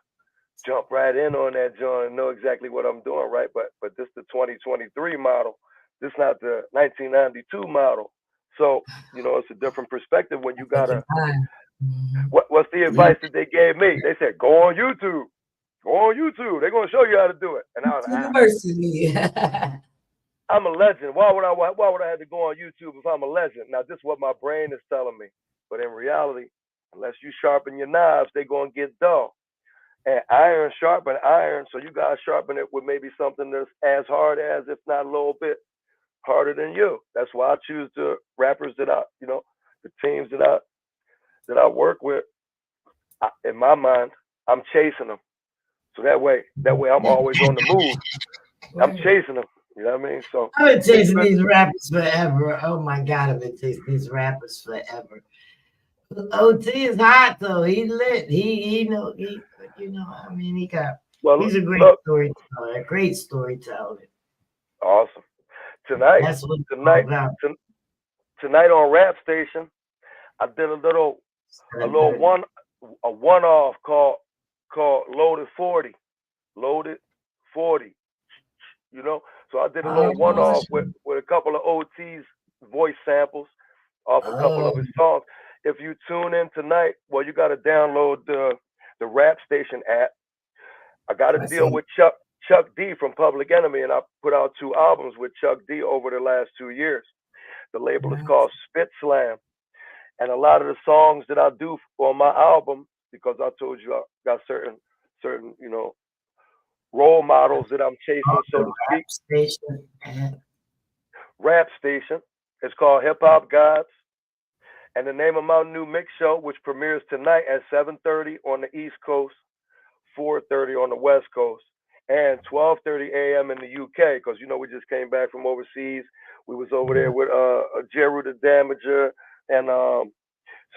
jump right in on that joint and know exactly what I'm doing, right? But this the 2023 model. This not the 1992 model. So it's a different perspective when you gotta. What's the advice that they gave me? They said, go on YouTube. Go on YouTube. They're gonna show you how to do it. And I was like, University. I'm a legend. Why would I have to go on YouTube if I'm a legend? Now this is what my brain is telling me. But in reality, unless you sharpen your knives, they're gonna get dull. And iron sharpen iron, so you gotta sharpen it with maybe something that's as hard as, if not a little bit harder than you. That's why I choose the rappers that the teams that I work with. In my mind, I'm chasing them. So that way I'm always on the move. I'm chasing them. You know what I mean? So I've been chasing these rappers forever. Oh my God, I've been chasing these rappers forever. OT is hot though. He lit. I mean, he's a great look, storyteller. A great storyteller. awesome. Tonight, That's what it's all tonight, about. tonight on Rap Station, I did a little one off called Loaded 40. Loaded 40. So I did a little one off with a couple of OT's voice samples off a couple of his songs. If you tune in tonight, well, you got to download the Rap Station app. I got a I deal see. with Chuck D from Public Enemy, and I put out 2 albums with Chuck D over the last 2 years. The label is Nice. called Spit Slam, and a lot of the songs that I do on my album, because I told you I got certain role models that I'm chasing, so to speak. Rap station. And Rap Station. It's called Hip Hop Gods. And the name of my new mix show, which premieres tonight at 7:30 on the East Coast, 4:30 on the West Coast, and 12:30 a.m. in the UK, because we just came back from overseas. We was over there with Jeru the Damager and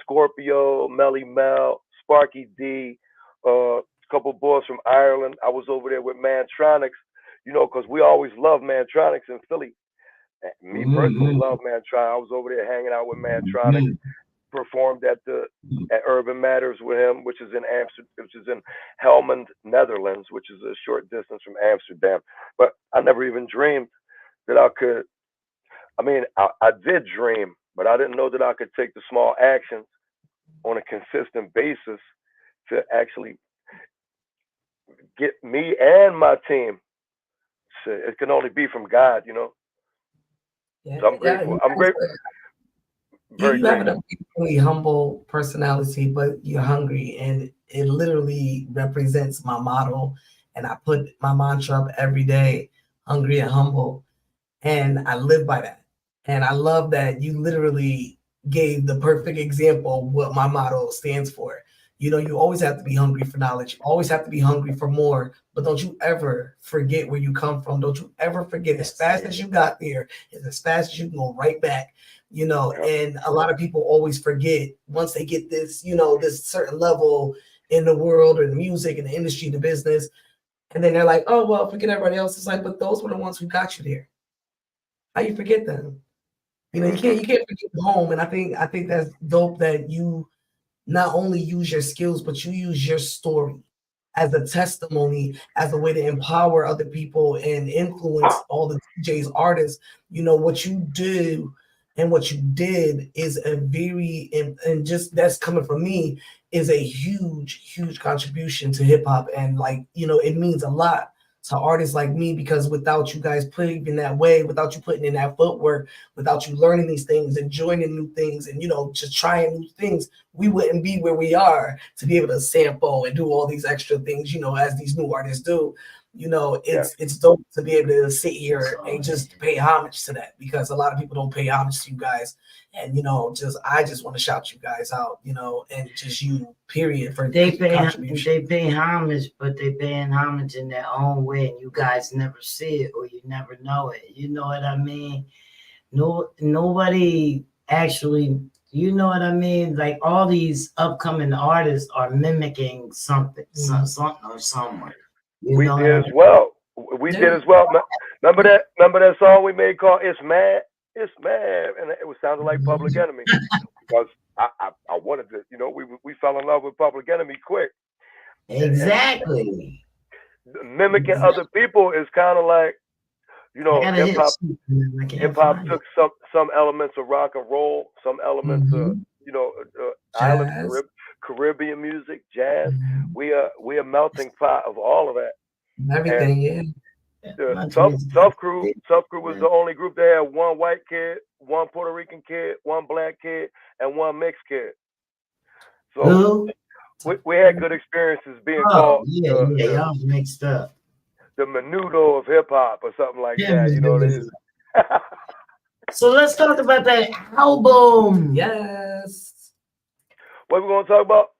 Scorpio, Melly Mel, Sparky D, a couple boys from Ireland. I was over there with Mantronics, because we always love Mantronics in Philly. Me personally love Mantronics. I was over there hanging out with Mantronics. Performed at Urban Matters with him, which is in Helmond, Netherlands, which is a short distance from Amsterdam. But I never even dreamed that I could. I mean, I did dream, but I didn't know that I could take the small actions on a consistent basis to actually get me and my team. So it can only be from God, Yeah, So I'm grateful. I'm grateful. Very you have grateful. a really humble personality, but you're hungry, and it literally represents my motto. And I put my mantra up every day: hungry and humble, and I live by that. And I love that you literally gave the perfect example of what my motto stands for. You always have to be hungry for knowledge. You always have to be hungry for more. But don't you ever forget where you come from. Don't you ever forget, as fast as you got there, is as fast as you can go right back. And a lot of people always forget once they get this, this certain level in the world or the music and the industry, the business. And then they're like, oh, well, forget everybody else. It's like, but those were the ones who got you there. How you forget them? You can't forget home. And I think that's dope that you not only use your skills, but you use your story as a testimony, as a way to empower other people and influence all the DJs, artists. What you do and what you did is a very, and just that's coming from me, is a huge, huge contribution to hip hop. And it means a lot to artists like me, because without you guys putting in that way, without you putting in that footwork, without you learning these things and joining new things and just trying new things, we wouldn't be where we are to be able to sample and do all these extra things, as these new artists do. It's dope to be able to sit here and just pay homage to that, because a lot of people don't pay homage to you guys. And I just want to shout you guys out, and just you, period, for contribution. they pay homage, but they paying homage in their own way, and you guys never see it or you never know it. You know what I mean? Nobody actually, you know what I mean? Like all these upcoming artists are mimicking something, something or someone. We did as well. We did as well. Remember that song we made called "It's Mad"? It's mad, and it was sounding like Public Enemy, because I wanted to, we fell in love with Public Enemy quick. Exactly. And mimicking other people is kind of like, hip hop took some elements of rock and roll, some elements of island Caribbean music, jazz. We a melting pot of all of that. Everything, yeah. Tough Crew was the only group that had one white kid, one Puerto Rican kid, one black kid, and one mixed kid. So we had good experiences being called y'all mixed up. The Menudo of hip hop or something like that. So let's talk about that album. Yes. What we gonna talk about?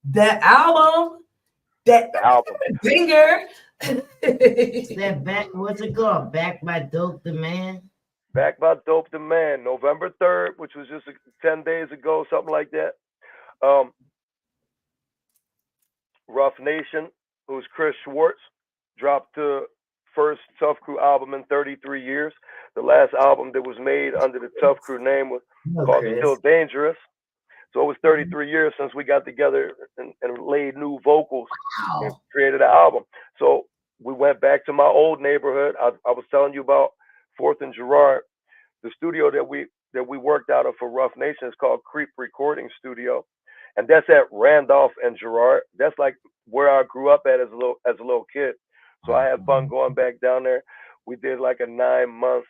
That album. The album. Finger. That back, what's it called? Back by Dope the Man? Back by Dope the Man, November 3rd, which was just 10 days ago, something like that. Rough Nation, who's Chris Schwartz, dropped the first Tough Crew album in 33 years. The last album that was made under the Tough Crew name was called Still Dangerous. So it was 33 years since we got together and laid new vocals and created an album. So we went back to my old neighborhood. I was telling you about 4th and Girard. The studio that we worked out of for Rough Nation is called Creep Recording Studio. and that's at Randolph and Girard. That's like where I grew up at as a little kid. So I had fun going back down there. We did like a 9 month,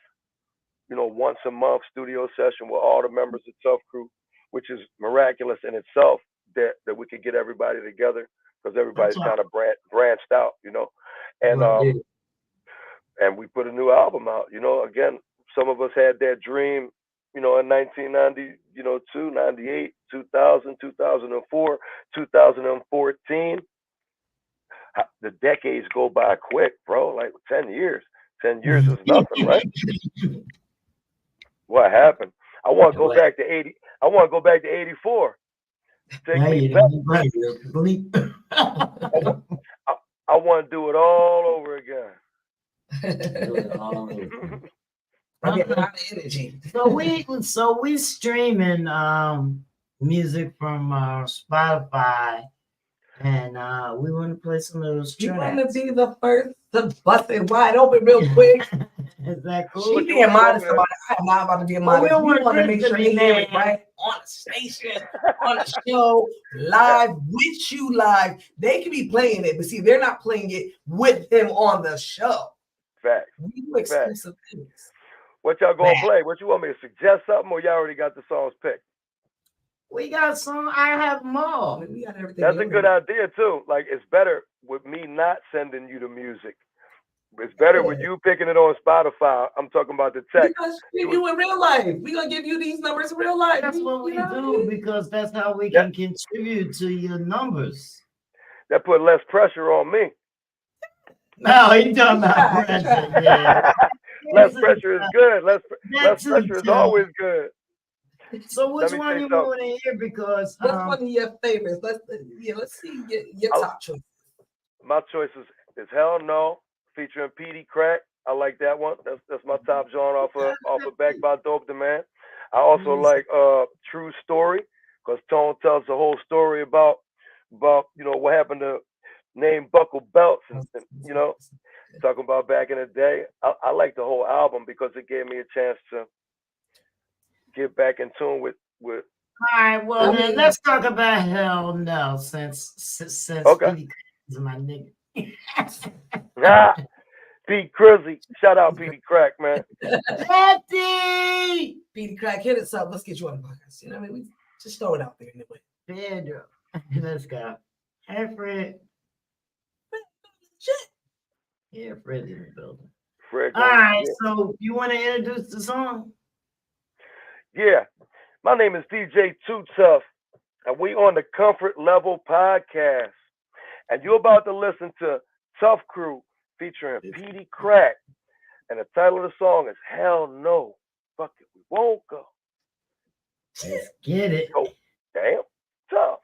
once a month studio session with all the members of Tough Crew, which is miraculous in itself that we could get everybody together because everybody's kind of branched out. And and we put a new album out. Again, some of us had that dream, in 1990, 98, 2000, 2004, 2014. The decades go by quick, bro. Like 10 years. 10 years is nothing, right? What happened? I want to go back to 80. I want to go back to 84. Take me back. I want to do it all over again. I get a lot of energy. So we streaming music from Spotify, and we want to play some of those You tracks. want to be the first to bust it wide open real quick? Is that cool? She being modest about it. I'm not about to be modest. We want to make sure they name it right on the station, on the show, live with you live. They can be playing it, but see, they're not playing it with him on the show. Facts. We do exclusive things. What y'all gonna play? What you want me to suggest something, or y'all already got the songs picked? We got some. I have more. We got everything. That's a good idea too. Like it's better with me not sending you the music. It's better with you picking it on Spotify. I'm talking about the text. We're gonna give you in real life. We're gonna give you these numbers in real life. That's what we do because that's how we can contribute to your numbers. That put less pressure on me. No, he talking about pressure. Yeah. Less pressure is good. Less pressure is always good. So which one you want to hear? Because what's one of your favorites? Let's see your top choice. My choice is Hell No, featuring Petey Crack. I like that one. That's my top joint off of Back by Dope the Man. I also like True Story because Tone tells the whole story about what happened to name Buckle Belts and talking about back in the day. I like the whole album because it gave me a chance to get back in tune with. All right, well then let's talk about Hell No since okay. Petey is my nigga. Pete Crizzy, shout out Petey Crack, man. Petey Crack, hit us up. Let's get you on the podcast. You know what I mean? We just throw it out there anyway. Pedro, let's go. Hey, Fred. Shit. Yeah, Fred's in the building. Fred. All right, so you want to introduce the song? Yeah, my name is DJ Too Tuff, and we on the Comfort Level Podcast, and you're about to listen to Tough Crew featuring Petey Crack, and the title of the song is Hell No, Fuck It, We Won't Go. Let's get it. Oh, damn, tough.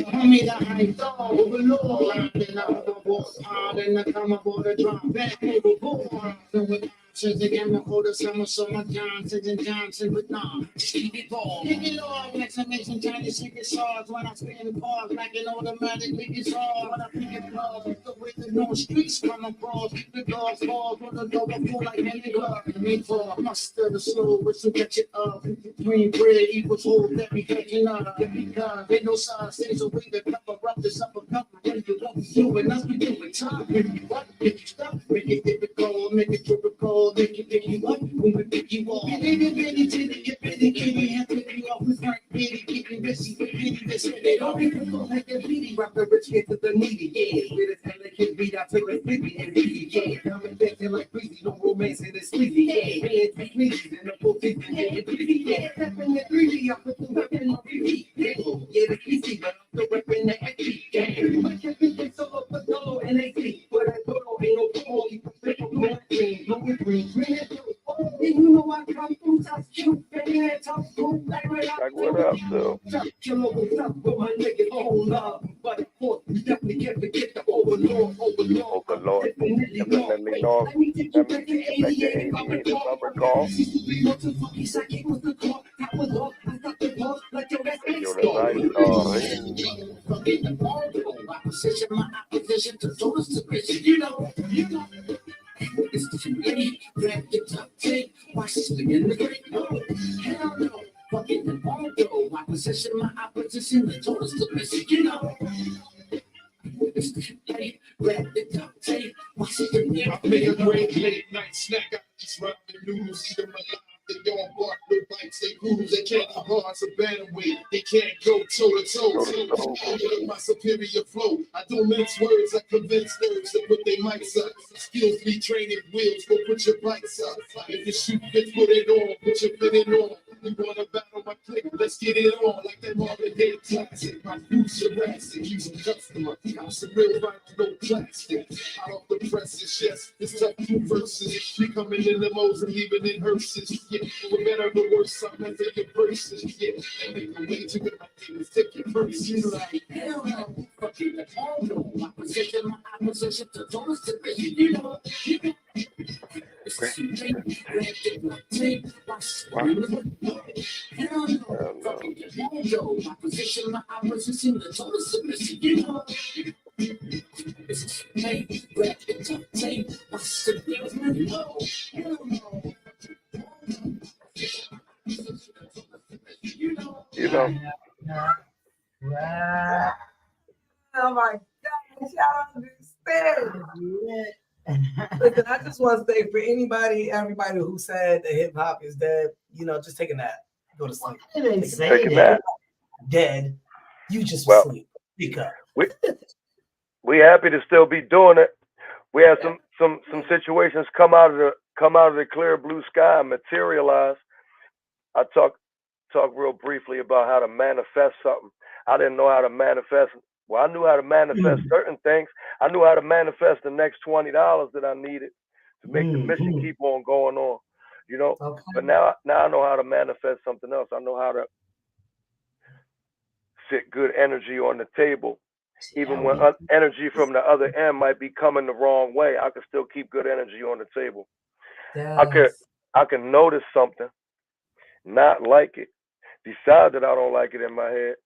Homie, the high dog, overlord, and I'm the boss, and I come aboard a drop back overboard. With options again, before the summer Johnson and Johnson with none. Keep it ball. Kick it off, exclamation, tiny secret sauce. When I spin the bars, like an automatic, pick it off. When I pick it off, the way the no streets come across. The dogs fall, when the door full like Henry Love. And me for muster the slow, whistle, catch it up. Green bread equals whole that we catching up. Because ain't no sign, stays away to cover up this upper cover. When you what we doing, us we doing time. When you what, make you stop, make it difficult, make it typical, make it pick you up, when we pick you off. Bitty, titty, get bitty, kitty, have to be off with Frank Bitty, getting busy with bitty, this and they all people like a bitty, rock the rich kid to the needy, yeah. With a elegant beat, I feel like 50 and 50, yeah. Coming back in like crazy, no romance in this sleazy, yeah. Red to sleazy, and the full 50, yeah. Yeah, tapping the 3D, I put the weapon on repeat, yeah. Yeah, the easy, but I'm still repping the XP, yeah. My captain takes solo, put solo in AC, but I don't ain't no promo, keep a simple, blue and green, and blue. You know I come from South Cuba, Like what up, so? Overlord, definitely north. That means back to 88 if I recall. Yo, the night My position, my opposition, the total submission, you know. I make a great late night snack out these ramen noodles. Eat them alive, they don't bark, no bites, they cruise. They can't be hard to bantamweight. They can't go toe to toe. With my superior flow, I don't mince words. I convince nerds to put their mics up. Skills be training wheels. Go put your bikes up. If you shoot fit, put it on. Put your fitting on. You wanna battle my clique? Let's get it on like that Marvin Gaye classic. My food's Jurassic, using customer. I'm some real vinyl, no plastic. Out off the presses, yes. It's tough two verses. She coming in limos and leaving in hearses. Yeah, for better or worse, something for your purses. Yeah, and make a way to get my things. Take your purses. Like, hell no, fucking the all no. My position, my opposition, the doors to me. You know. My position, my opposition, the total submission, you know. You know. Wow. Oh my gosh, y'all understand. Yeah. Listen, I just want to say for everybody who said that hip hop is dead, just take a nap. Go to sleep. Why did they say Take a that? nap. Dead. You just Well, sleep. Speak up. We happy to still be doing it. We had some situations come out of the clear blue sky and materialize. I talk real briefly about how to manifest something. I didn't know how to manifest. Well, I knew how to manifest certain things. I knew how to manifest the next $20 that I needed to make the mission keep on going on. Okay. But now I know how to manifest something else. I know how to sit good energy on the table. Even when energy from the other end might be coming the wrong way, I can still keep good energy on the table. Yes. I can notice something, not like it, decide that I don't like it in my head,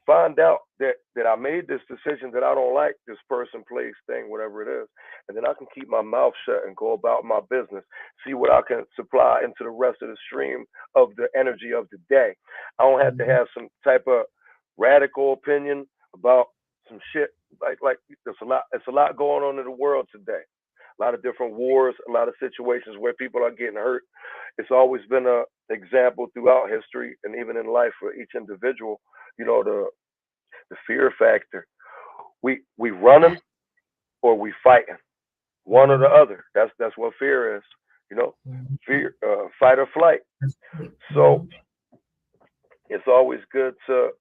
find out that I made this decision that I don't like this person, place, thing, whatever it is, and then I can keep my mouth shut and go about my business, see what I can supply into the rest of the stream of the energy of the day. I don't have to have some type of radical opinion about some shit. Like there's a lot going on in the world today. A lot of different wars, a lot of situations where people are getting hurt. It's always been an example throughout history and even in life for each individual. The fear factor. We running or we fighting. One or the other. That's what fear is. Fear, fight or flight. So it's always good to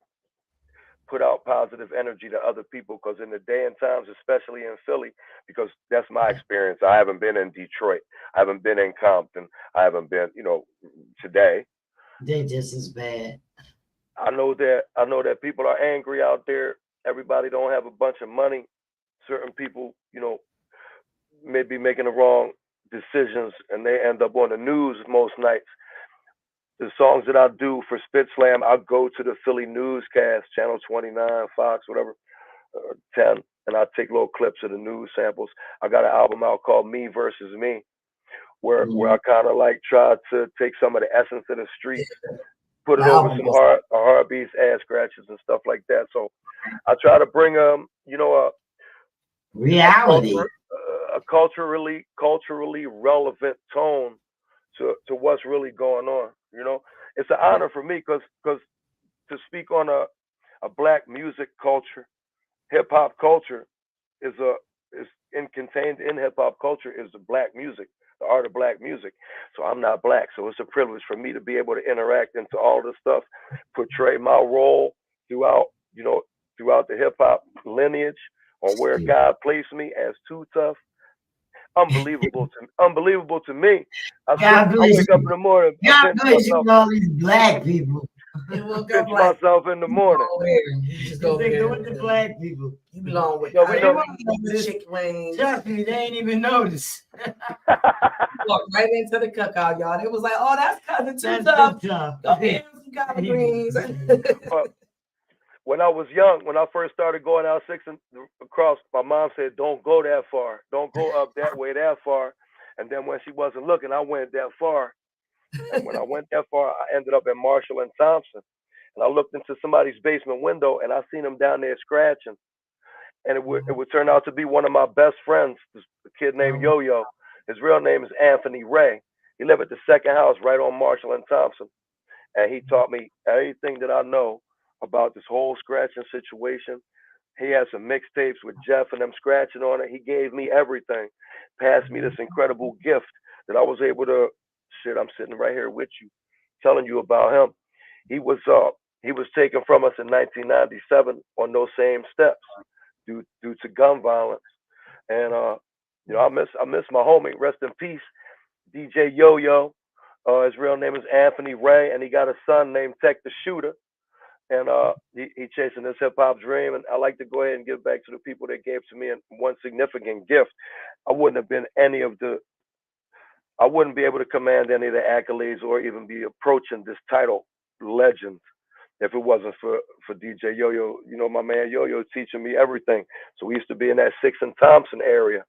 put out positive energy to other people, because in the day and times, especially in Philly, because that's my experience. I haven't been in Detroit. I haven't been in Compton. I haven't been, today. They just as bad. I know that people are angry out there. Everybody don't have a bunch of money. Certain people, may be making the wrong decisions and they end up on the news most nights. The songs that I do for Spit Slam, I go to the Philly newscast, Channel 29, Fox, whatever, 10, and I take little clips of the news samples. I got an album out called Me Versus Me, where I kind of like try to take some of the essence of the street, put it over some hard beats, ass scratches, and stuff like that. So I try to bring reality, a culturally relevant tone to what's really going on. It's an honor for me because to speak on a black music culture, hip hop culture is contained in hip hop culture is the black music, the art of black music. So I'm not black, so it's a privilege for me to be able to interact into all this stuff, portray my role throughout the hip hop lineage, or where God placed me as Too Tough. unbelievable to me. I God bless wake up in you. the morning, I God pinch bless you myself, with all these black people. You woke pinch up like myself in the morning. over there. You just go They there. go with the black people. You belong with Yo, we know. chicken wings. Trust me, they ain't even notice. Walk right into the cookout, y'all. It was like, oh, that's cousin Too That's Tough. too tough. Go get some collard greens. When I was young, when I first started going out six and across, my mom said, "Don't go that far. Don't go up that way that far." And then when she wasn't looking, I went that far. And when I went that far, I ended up at Marshall and Thompson. And I looked into somebody's basement window, and I seen them down there scratching. And it would turn out to be one of my best friends, a kid named Yo-Yo. His real name is Anthony Ray. He lived at the second house right on Marshall and Thompson. And he taught me everything that I know about this whole scratching situation. He had some mixtapes with Jeff and them scratching on it. He gave me everything, passed me this incredible gift that I was able to. Shit, I'm sitting right here with you, telling you about him. He was taken from us in 1997 on those same steps due to gun violence. And I miss my homie. Rest in peace, DJ Yo-Yo. His real name is Anthony Ray, and he got a son named Tech the Shooter. And he chasing his hip hop dream. And I like to go ahead and give back to the people that gave to me one significant gift. I wouldn't be able to command any of the accolades or even be approaching this title, legend, if it wasn't for DJ Yo-Yo. You know, my man Yo-Yo teaching me everything. So we used to be in that 6th and Thompson area.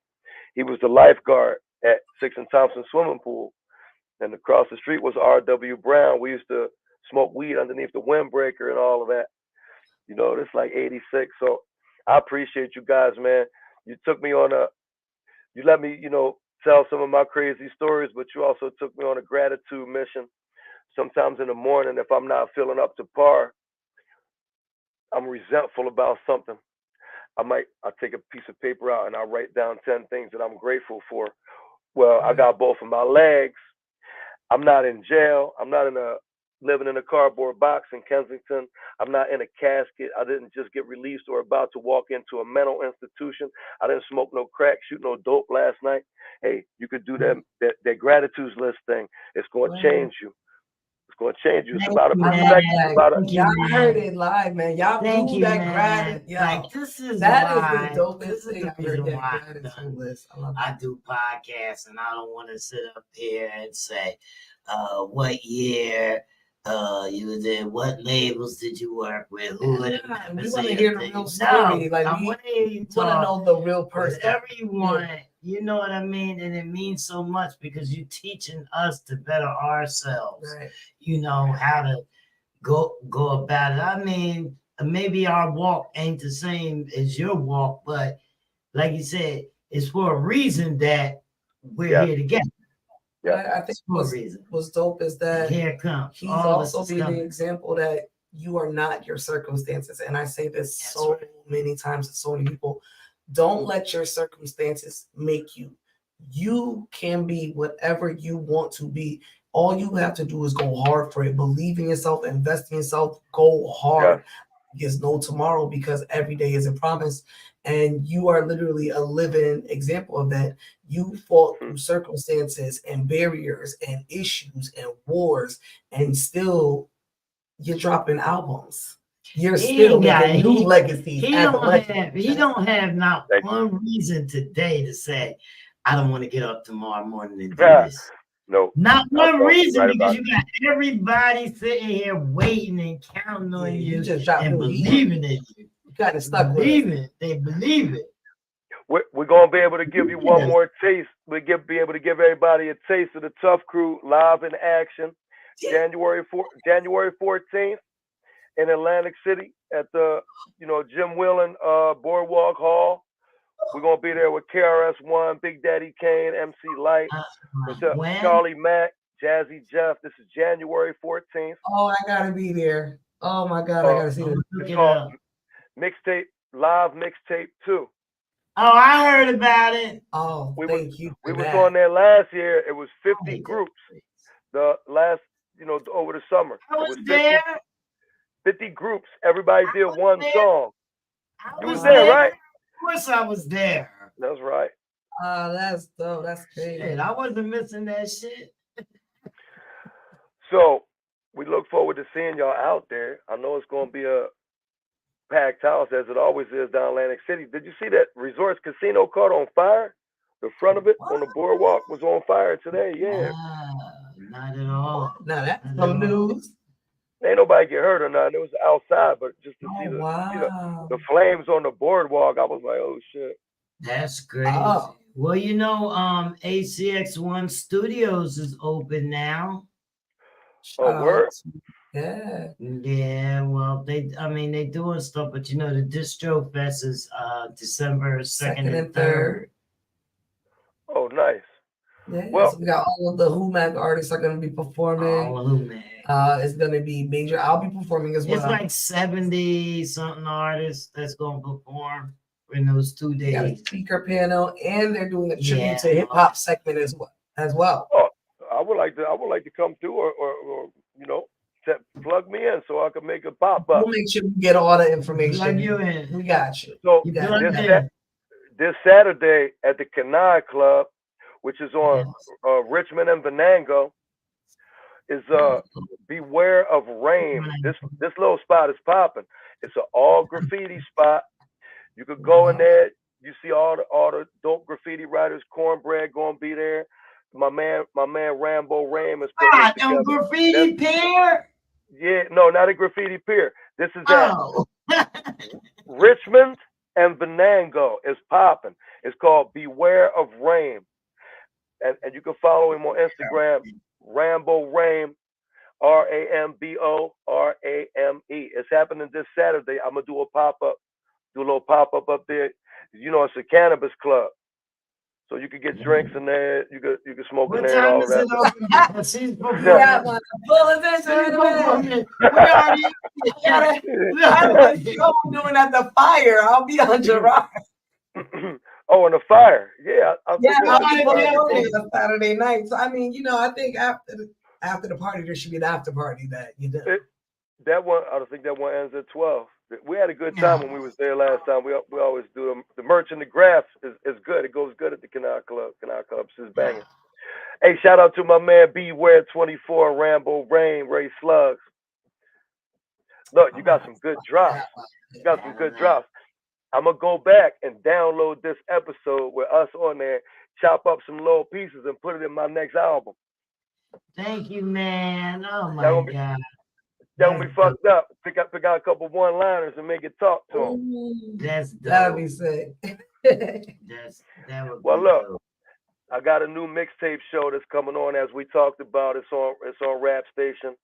He was the lifeguard at 6th and Thompson swimming pool. And across the street was R.W. Brown. We used to smoke weed underneath the windbreaker and all of that. You know, this like 86. So I appreciate you guys, man. You took me on you let me, tell some of my crazy stories, but you also took me on a gratitude mission. Sometimes in the morning, if I'm not feeling up to par, I'm resentful about something. I take a piece of paper out and I write down 10 things that I'm grateful for. Well, I got both of my legs. I'm not in jail. I'm not living in a cardboard box in Kensington. I'm not in a casket. I didn't just get released or about to walk into a mental institution. I didn't smoke no crack, shoot no dope last night. Hey, you could do that gratitude list thing. It's going to change you. It's going to change you. It's about a perspective. Y'all heard it live, man. Y'all do that gratitude. Like, this is that why, is the dopest this thing. is the reason why I do podcasts, and I don't want to sit up here and say, what year you was in, what labels did you work with, who would have we want to hear the real story. No, I want to hear you talk. Want to know the real person. Everyone, you know what I mean? And it means so much because you're teaching us to better ourselves. Right. You know how to go about it. I mean, maybe our walk ain't the same as your walk, but like you said, it's for a reason that we're here together. Yeah, I think what's dope is that here comes. He's also being the example that you are not your circumstances. And I say this many times to so many people. Don't let your circumstances make you. You can be whatever you want to be. All you have to do is go hard for it. Believe in yourself, invest in yourself, go hard. There's no tomorrow because every day is a promise. And you are literally a living example of that. You fought through circumstances and barriers and issues and wars, and still you're dropping albums. You're still making new legacies. He don't have not one reason today to say, I don't want to get up tomorrow morning and do this. No. Not one reason, because you got everybody sitting here waiting and counting on you and believing in you. Got it stuck with it. They believe it. We're gonna be able to give you one more taste. Be able to give everybody a taste of the Tough Crew live in action, January 14th in Atlantic City at the Jim Whelan Boardwalk Hall. We're gonna be there with KRS-One, Big Daddy Kane, MC Light, Charlie Mack, Jazzy Jeff. This is January 14th. Oh, I gotta be there. Oh my God, I gotta see this. It's called Live Mixtape 2. Oh, I heard about it. Oh, thank you. We was on there last year. It was 50 groups. The last, over the summer. I was there. 50 groups. Everybody did one song. You was there, right? Of course I was there. That's right. Oh, that's dope. That's crazy. Shit, I wasn't missing that shit. So we look forward to seeing y'all out there. I know it's going to be a packed house as it always is down Atlantic City. Did you see that Resorts Casino caught on fire? The front of it on the boardwalk was on fire today. Yeah. Not at all. Now that's Not some at all. news. Ain't nobody get hurt or nothing. It was outside, but just to see Oh, the wow. flames on the boardwalk, I was like, oh shit. That's crazy. Oh. Well, you know, ACX1 Studios is open now. Oh, Shout word? out to- Yeah. Yeah, well, they doing stuff, but you know, the Distro Fest is December 2nd and 3rd. Oh, nice. Yeah, Well, so we got all of the Humac artists are going to be performing. All of who, man. It's going to be major. I'll be performing as well. It's like 70 something artists that's gonna perform in those 2 They got a days. speaker panel, and they're doing a tribute Yeah. to hip hop segment as well. oh, I would like to come through or plug me in so I can make a pop up. We'll make sure we get all the information. Plug you in. We got you. So You got plug it. in. this Saturday at the Kenai Club, which is on Richmond and Venango, is Beware of Rain. This little spot is popping. It's an all graffiti spot. You could go in there. You see all the dope graffiti writers. Cornbread gonna be there. My man Rambo Ram is putting it together. Graffiti Pier? Yeah, no, not a graffiti pier. This is at Oh. Richmond and Venango. It's popping. It's called Beware of Rain. And you can follow him on Instagram, Rambo Rame, RAMBORAME. It's happening this Saturday. I'm gonna do a little pop up up there. You know, it's a cannabis club, so you could get drinks in there. You could smoke in What there and time all is that. it open? She's performing. Yeah, man. Full attention. She's Wait a minute. performing. We already. I have a show I'm doing at the fire. I'll be on Gerard. Oh, and the fire. Yeah, I'll be performing on Saturday night. So I mean, I think after the party there should be an after party that That one, I don't think that one ends at 12. We had a good time when we was there last time. We always do the merch and the graphs is good. It goes good at the Canal Club. Canal Club's just banging. Hey, shout out to my man Beware 24, Rambo Rain, Ray Slugs. Look, you got some good drops. I'm gonna go back and download this episode with us on there, chop up some little pieces and put it in my next album. Thank you, man. Oh my God. That would be fucked up. Pick out a couple one-liners and make it talk to them. That'd be sick. That would well, be look, dope. I got a new mixtape show that's coming on as we talked about. It's on Rap Station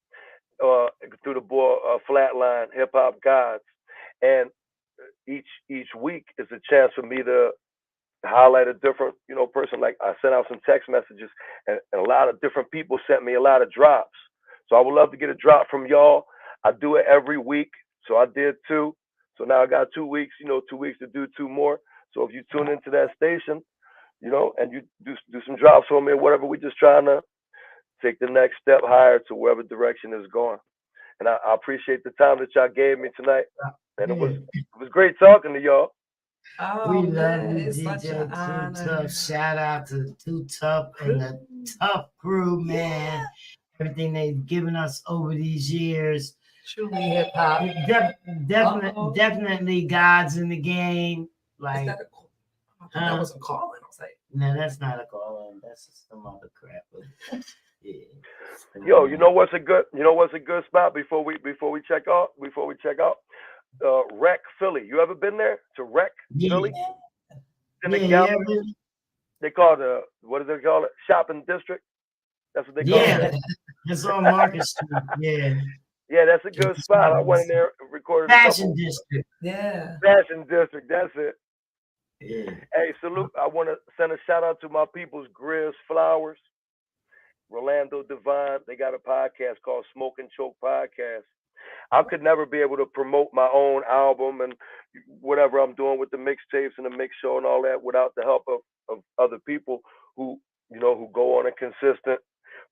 through the boy Flatline Hip Hop Gods, and each week is a chance for me to highlight a different person. Like I sent out some text messages, and a lot of different people sent me a lot of drops. So I would love to get a drop from y'all. I do it every week. So I did 2. So now I got 2 weeks, 2 weeks to do 2 more. So if you tune into that station, and you do some drops for me or whatever, we just trying to take the next step higher to wherever direction is going. And I appreciate the time that y'all gave me tonight. And it was great talking to y'all. We love you, DJ Too Tuff. Shout out to Too Tuff and the Tough Crew, man. Everything they've given us over these years. Truly hip hop. Definitely gods in the game. Like, that was a call in. I was like, no, that's not a call in. That's just some other crap. Yeah. Yo, you know what's a good spot before we check out? Rec Philly. You ever been there to Rec Philly? In the gallery. They call it what do they call it? Shopping district. That's what they call it. It's on Market Street. Yeah. Yeah, that's a good spot. I went in there and recorded Fashion District. Yeah. Fashion District. That's it. Yeah. Hey, salute. I want to send a shout out to my people's Grizz Flowers, Rolando Divine. They got a podcast called Smoke and Choke Podcast. I could never be able to promote my own album and whatever I'm doing with the mixtapes and the mix show and all that without the help of other people who go on a consistent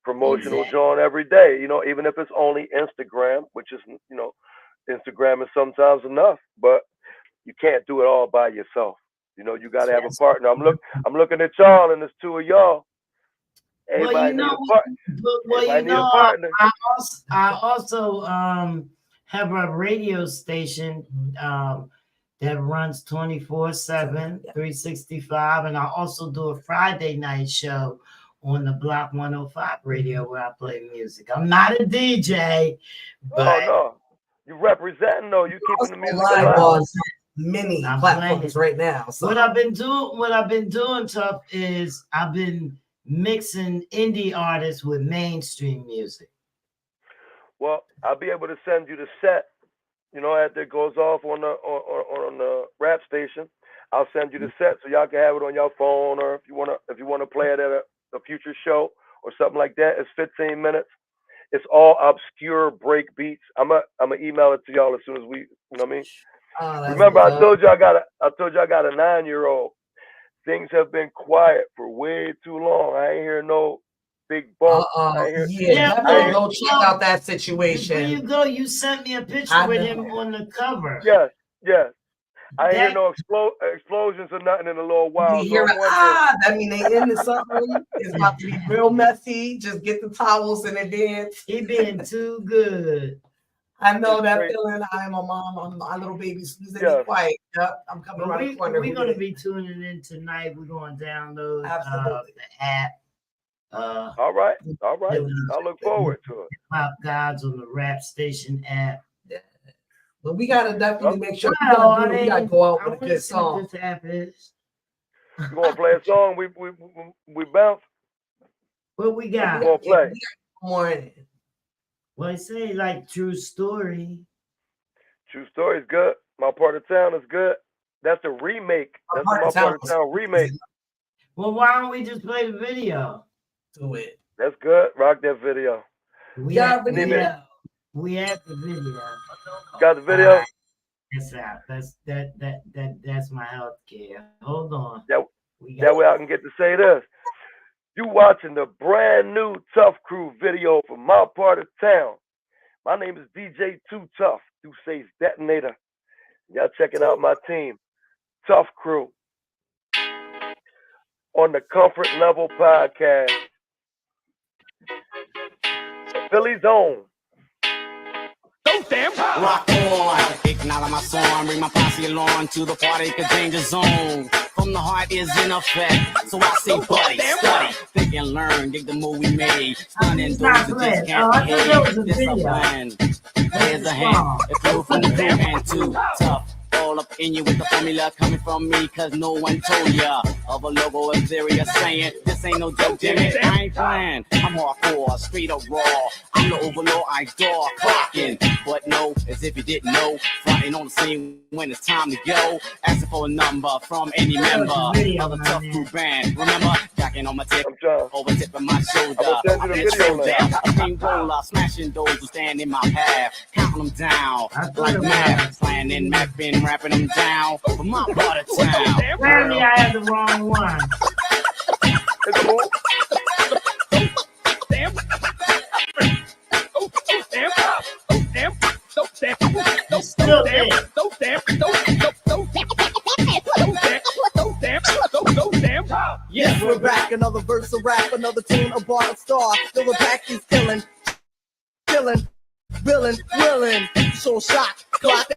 promotional joint every day, even if it's only Instagram, which is, Instagram is sometimes enough, but you can't do it all by yourself. You know, you gotta have a partner. I'm looking at y'all, and there's two of y'all. Everybody need a partner. Everybody need a partner. I also have a radio station that runs 24/7, 365, and I also do a Friday night show on the Block 105 radio where I play music. I'm not a DJ, but no, you representing though. You keeping the music live alive. on many platforms right now. So. What I've been doing, Tuff, is I've been mixing indie artists with mainstream music. Well, I'll be able to send you the set. You know, after it goes off on the rap station, I'll send you the set so y'all can have it on your phone, or if you wanna play it at a future show or something like that. It's 15 minutes. It's all obscure break beats. I'm gonna email it to y'all as soon as we, you know what I mean? Remember, I told you I got a 9-year-old. Things have been quiet for way too long. I ain't hear no big bump. Go check out that situation. There you go. You sent me a picture with him on the cover. Yes. I ain't hear no explosions or nothing in a little while. So that mean they into something. It's about to be real messy. Just get the towels and then dance. He being too good. I know that feeling. I am a mom on my little baby's be quiet. Yep, I'm coming around the corner. We're going to be tuning in tonight. We're going to download the app. All right. I look forward to it. Pop Gods on the Rap Station app. Yeah. But we gotta definitely make sure we gotta go out with a good song. This app is. You want to play a song? We bounce. What we got? We gonna play. Morning. Well, I say like True Story. True Story is good. My Part of Town is good. That's the remake. That's my Part of Town remake. Well, why don't we just play the video? Do it. That's good. Rock that video. We have the video. Got the video? That's out. That's my health care. Hold on. That way I can get to say this. You watching the brand new Tough Crew video from My Part of Town. My name is DJ Too Tuff. Do says Detonator. Y'all checking out my team, Tough Crew, on the Comfort Level Podcast. Philly's own. Rock on, acknowledge my song, bring my posse along to the party, cause danger zone. From the heart is in effect, so I say buddy, study, think and learn, dig the move we made. Stunning those that just can't behave, this a plan. Here's a hand, if you're from the band too tough. All up in you with the formula coming from me, cause no one told ya of a logo of serious saying this ain't no joke, Jimmy. I ain't playing, I'm hardcore, straight up raw. I'm the overlord, I door clocking. But no, as if you didn't know, fronting on the scene when it's time to go. Asking for a number from any member of the Tough Crew band. Remember, jacking on my tip, over tipping my shoulder. I'm the shoulder, a steamroller, smashing those who stand in my path, counting them down like mad, planning, mapping, rapping them down for my part of town. Apparently, I had the wrong one. It's cool. Still there. Yes, we're back. Another verse of rap, another tune, a bar, a star. Still the pack is killing, willing, so shot, clock,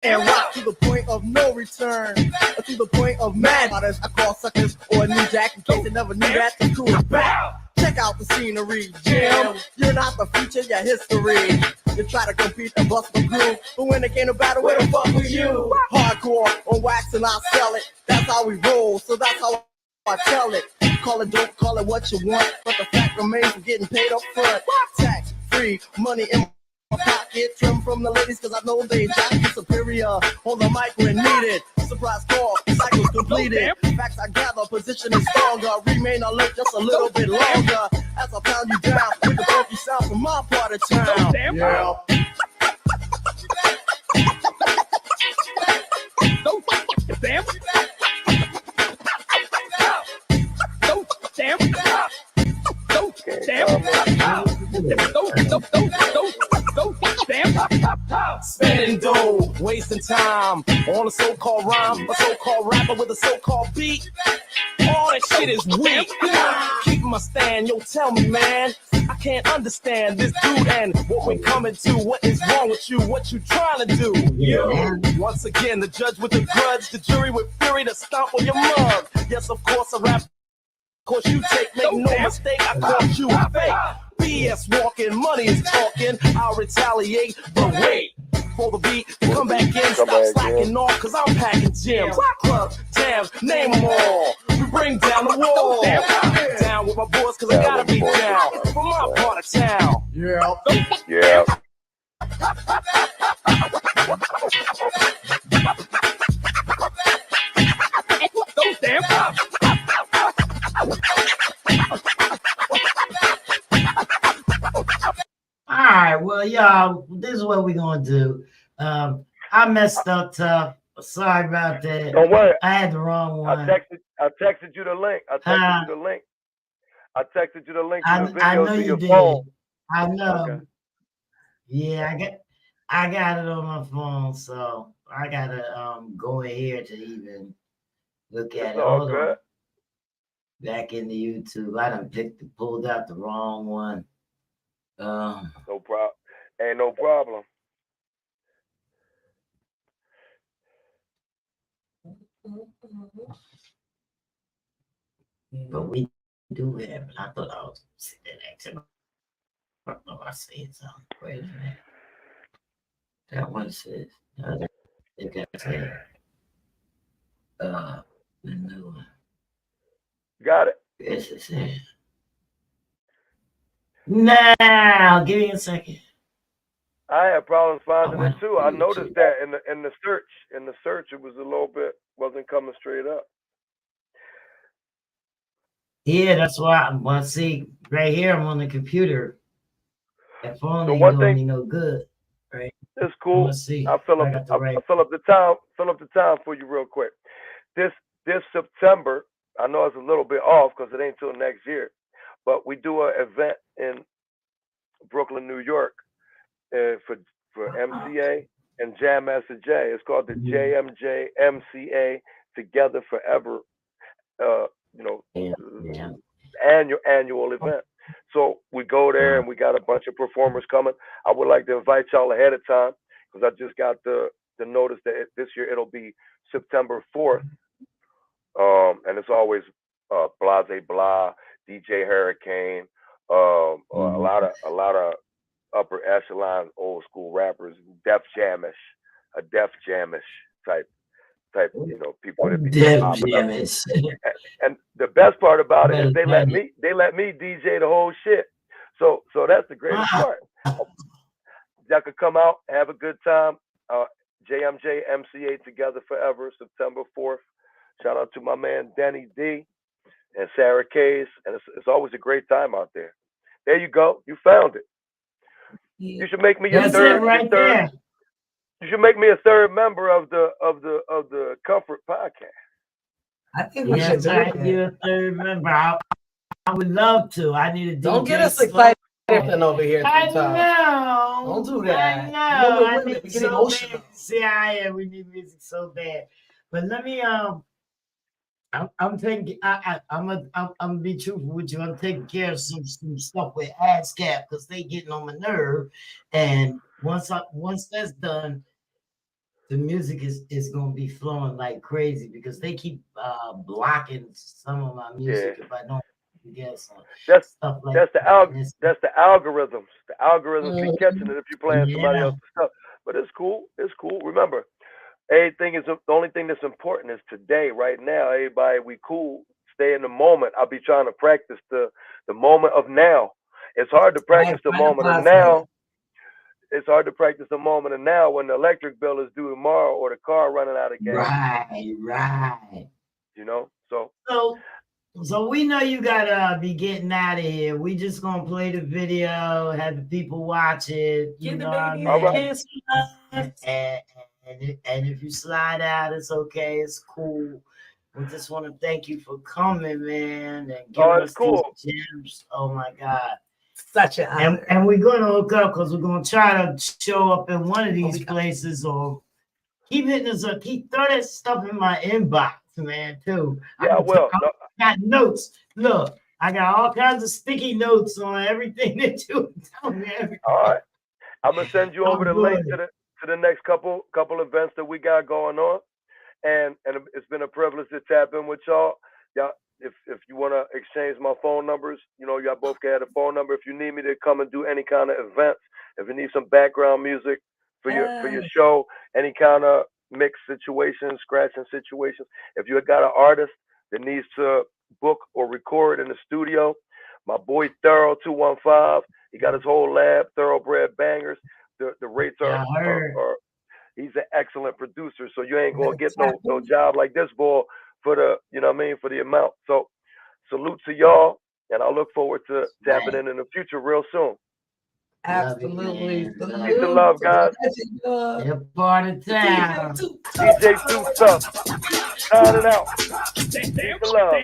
and rock to the point of no return, to the point of mad. I call suckers or a new jack in case they never knew that the crew is back. Check out the scenery, Jim. You're not the future, you're history. You try to compete and bust the groove, but when it came to battle, where the fuck were you? Hardcore on wax and I'll sell it. That's how we roll, so that's how I tell it. Call it dope, call it what you want, but the fact remains we're getting paid up front. Tax free, money in my pocket, trim from the ladies cause I know they jockey superior. Hold the mic when needed. Surprise call, cycle's completed. Facts I gather, position is stronger. Remain alert just a little bit longer as I pound you down with the funky sound from my part of town. Yeah. spending dough, wasting time on a so-called rhyme, a so-called rapper with a so-called beat. All that shit is weak. Keeping my stand, yo, tell me, man. I can't understand this dude and what we're coming to. What is wrong with you? What you trying to do? Yo, once again, the judge with the grudge, the jury with fury to stomp on your mug. Yes, of course, I rap. Of course, you take, make no mistake. I caught you fake. BS walking, money is talking. I'll retaliate, but wait. For the beat to come back in, stop slacking off, cause I'm packing gems, clubs, jams, name them all. We bring down the wall. Down with my boys, cause I gotta be down from my part of town. Yeah. Yeah. Those damn cops. All right, well, y'all, this is what we're gonna do. I messed up tough. Sorry about that. Don't worry. I had the wrong one. I texted you the link. I texted you the link. I texted you the link to the video to your phone. I know. Okay. Yeah, I got it on my phone, so I gotta go in here to even look at it. Hold on. Back into YouTube. I done pulled out the wrong one. No problem. Ain't no problem. But we do have. I thought I was sitting next to. I don't know. I said something. Wait a minute. That one says. I think I said. The new one. Got it. Yes, it says. Now, give me a second. I had problems finding it too. I noticed that in the search. In the search, it was a little bit wasn't coming straight up. Yeah, that's why. Well, see, right here, I'm on the computer. That phone ain't doing me no good, right? It's cool. Let's see. I'll fill up the time. Fill up the time for you real quick. This September, I know it's a little bit off because it ain't till next year, but we do an event in Brooklyn, New York, for MCA and Jam Master J. It's called the JMJ MCA Together Forever. Annual event. So we go there and we got a bunch of performers coming. I would like to invite y'all ahead of time because I just got the notice that this year it'll be September 4th. And it's always Blase Blah, DJ Hurricane, a lot of upper echelon old school rappers, Def Jamish type, people that be popping up. And the best part about it is they let me DJ the whole shit. So that's the greatest part. Y'all could come out, have a good time. JMJ MCA Together Forever, September 4th. Shout out to my man Denny D and Sarah Case, and it's always a great time out there. There you go, you found it. You should make me your third. There. You should make me a third member of the Comfort Podcast. I think we should make you a third member. I would love to. I need to don't get us excited over here. I know. Don't do that. I know. I need get so emotional. bad. See, I am. We need music so bad. But let me I'm taking. I'm gonna be truthful with you. I'm taking care of some stuff with ASCAP because they getting on my nerve. And once that's done, the music is gonna be flowing like crazy because they keep blocking some of my music if I don't get some stuff like that's the algorithms. The algorithms be catching it if you're playing somebody else's stuff. But it's cool. It's cool. Remember, the only thing that's important is today, right now. Everybody, we cool. Stay in the moment. I'll be trying to practice the moment of now. It's hard to practice the moment of now. It's hard to practice the moment of now when the electric bill is due tomorrow or the car running out of gas. Right. So we know you gotta be getting out of here. We just gonna play the video, have the people watch it. You know what I mean? All right. And if you slide out, it's okay. It's cool. We just want to thank you for coming, man, and giving us these gems. Oh my God. such an honor. And we're going to hook up because we're going to try to show up in one of these places or keep hitting us up. Keep throw that stuff in my inbox, man, too. Yeah, I will. I got notes. Look, I got all kinds of sticky notes on everything that you tell me. All right. I'm going to send you over the link to the next couple events that we got going on. And it's been a privilege to tap in with y'all. Y'all, if you want to exchange my phone numbers, y'all both can have a phone number. If you need me to come and do any kind of events, if you need some background music for your show, any kind of mix situations, scratching situations, if you got an artist that needs to book or record in the studio, my boy Thorough 215, he got his whole lab, Thoroughbred Bangers. The rates are he's an excellent producer, so you ain't gonna get no job like this boy for the, for the amount. So salute to y'all, and I look forward to tapping in the future real soon. Absolutely. Peace and love, guys. You're part of town. DJ Too Tuff, signing out. Peace and love.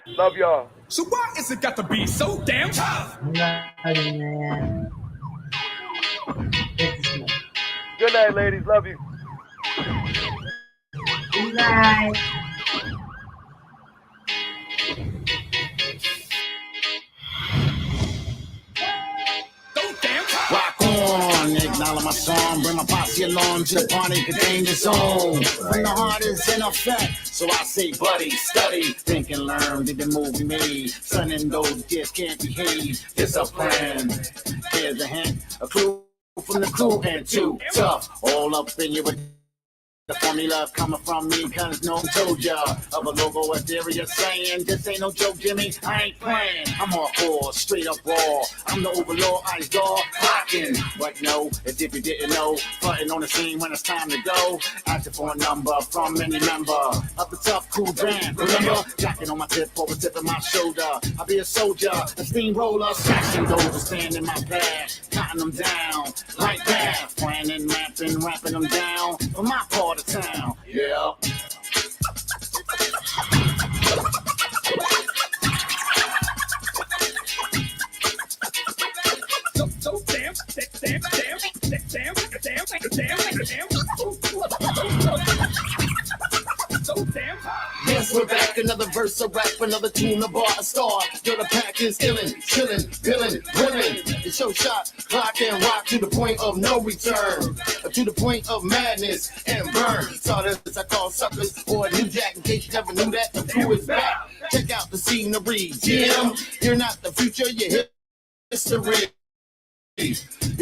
Love y'all. So why is it got to be so damn tough? Love you, man. Good night, ladies. Love you. Good night. Rock on, acknowledge my song, bring my posse along to the party, contain the zone. When the heart is in effect, so I say, buddy, study, think and learn, did the movie made. Son and those kids can't behave, it's a plan. Here's a hint, a clue from the crew, and too tough, all up in you with the formula coming from me, cause no one told ya of a logo ethereal saying, this ain't no joke, Jimmy, I ain't playing. I'm hardcore, straight up raw. I'm the overlord, ice dog, clocking. But no, as if you didn't know, fronting on the scene when it's time to go. Asking for a number from any member of the tough cool band. Remember, jacking on my tip over tip of my shoulder. I'll be a soldier, a steamroller, smashing those who stand in my path, cutting them down like that, planning, mapping, rapping them down for my part of town. Yeah. Yes, we're back, another verse, a rap, another tune, a bar, a star. Yo, the pack is illin', chillin', billin', willin'. It's your shot, clock and rock to the point of no return, to the point of madness and burn. Saw this I call suckers or a new jack. In case you never knew that, the crew is back. Check out the scenery, Jim. You're not the future, you're history. You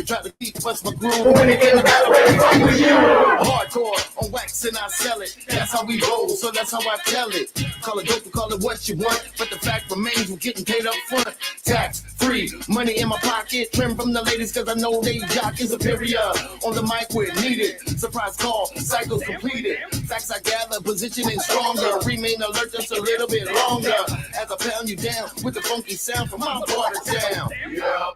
try to keep us my groove when it gets better with you. Hardcore on wax and I sell it. That's how we roll, so that's how I tell it. Call it dope, call it what you want, but the fact remains we're getting paid up front. Tax free, money in my pocket. Trim from the ladies cause I know they jock is superior. On the mic where needed. Surprise call, cycles completed. Facts I gather, positioning stronger. Remain alert just a little bit longer. As I pound you down with the funky sound from my part of town. Yeah.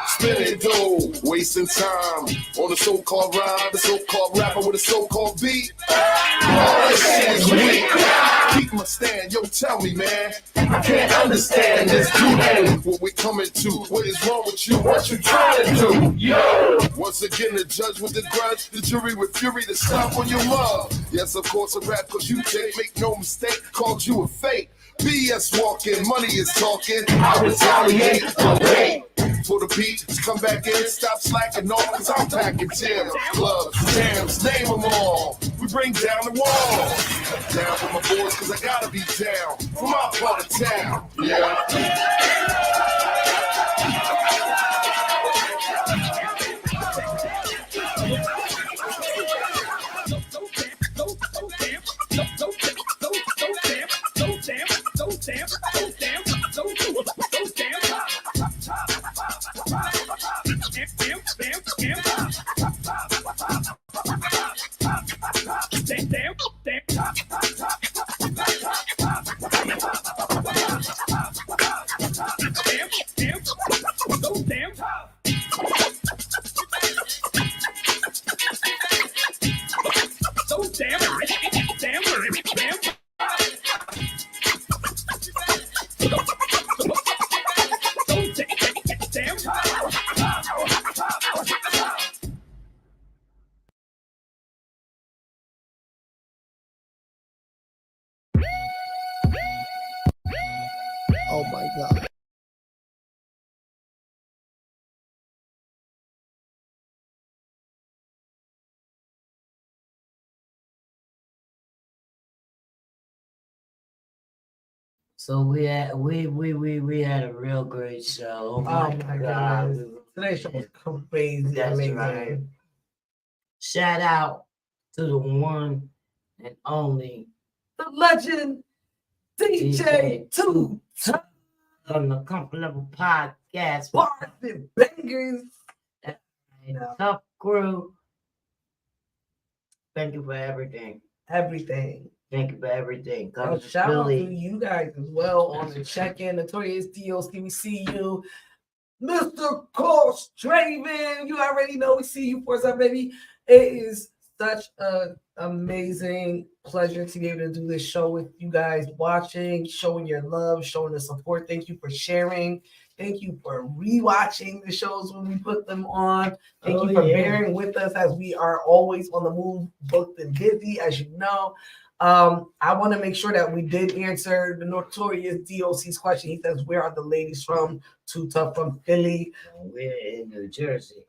Spinning dough, wasting time on the so-called rhyme, the so-called rapper with a so-called beat. All this shit is weak. Keep my stand, yo, tell me, man. I can't understand this today. What we coming to? What is wrong with you? What you trying to do? Yo! Once again, the judge with the grudge, the jury with fury to stomp on your love. Yes, of course, a rap cause you take, make no mistake, called you a fake. BS walking, money is talking. I retaliate, wait for the beat to come back in, stop slacking off, cause I'm packing jams, clubs, jams, name them all. We bring down the wall. Down for my boys, cause I gotta be down for my part of town. Yeah. Damn. Oh my God. So we had a real great show. Oh my God. goodness. Today's show was crazy. That's amazing. right. Shout out to the one and only The legend, DJ Too Tuff. on the Comfort Level Podcast. Bars and bangers. Tough crew. Thank you for everything. Everything. Thank you for everything. Well, shout out to you guys as well on the check-in. Notorious DOC, we see you. Mr. Coach Draven, you already know we see you for us, baby. It is such an amazing pleasure to be able to do this show with you guys, watching, showing your love, showing the support. Thank you for sharing. Thank you for rewatching the shows when we put them on. Thank you for bearing with us as we are always on the move, booked and busy, as you know. I want to make sure that we did answer the notorious DOC's question. He says, where are the ladies from? Too Tough from Philly. We're in New Jersey.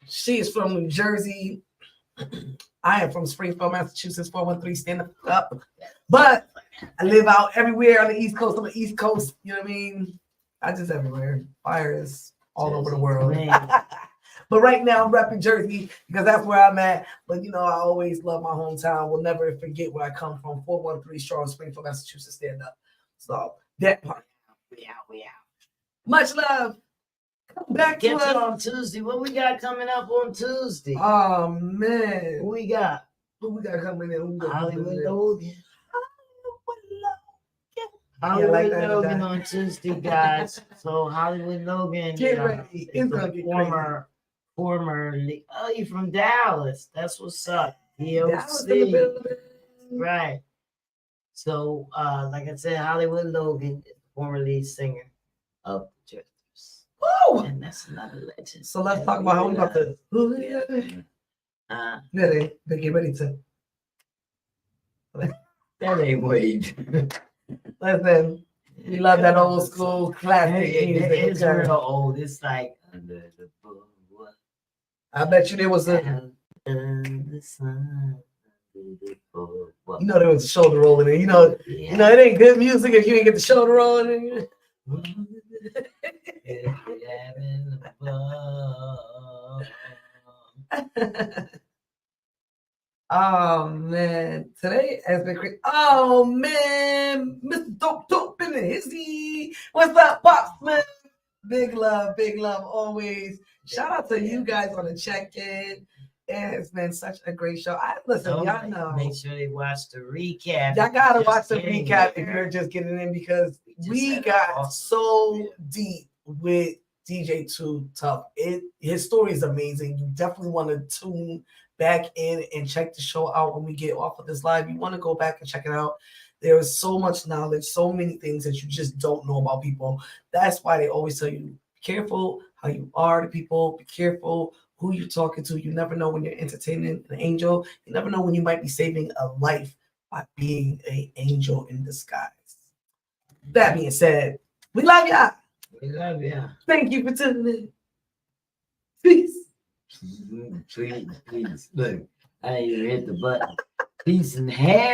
She is from New Jersey. I am from Springfield, Massachusetts, 413, stand up. But I live out everywhere on the East Coast. I'm the East Coast, you know what I mean? I just everywhere. Fire is all over the world. But right now I'm repping Jersey because that's where I'm at. But you know, I always love my hometown. Will never forget where I come from. 413 Strong, Springfield, Massachusetts, stand up. So that part. We out. Much love. Come back to Get us on Tuesday. What we got coming up on Tuesday? Oh man. Who we got? Who we got coming in? Hollywood Logan. Yeah, Hollywood like that, Logan that. on Tuesday, guys. So Hollywood Logan, Get ready. It's gonna get formerly. Oh, you from Dallas? That's what's up. Dallas in the building. Right. So, like I said, Hollywood Logan is the former lead singer of the Drifters. Woo! And that's another legend. So let's talk about how we about to. Yeah, they get ready to. That ain't wait. Listen, we love that old school classic. It's real old. It's like under the boardwalk. I bet you there was a. Under the sun. You know there was a shoulder rolling in. You know it ain't good music if you ain't get the shoulder rolling in. Oh man, today has been crazy. Oh man, Mr. Dope in the hizzy. What's up, Pops man? Big love, always. Shout out to you guys on the check-in. It's been such a great show. Y'all know. Make sure they watch the recap. Y'all gotta watch the recap if you're just getting in because we got so deep with DJ Too Tuff. His story is amazing. You definitely want to tune back in and check the show out when we get off of this live. You want to go back and check it out. There is so much knowledge, so many things that you just don't know about people. That's why they always tell you, be careful how you are to people. Be careful who you're talking to. You never know when you're entertaining an angel. You never know when you might be saving a life by being an angel in disguise. That being said, we love y'all. We love you. Thank you for tuning in. Peace. Please. Look, I didn't even hit the button. Peace and hair.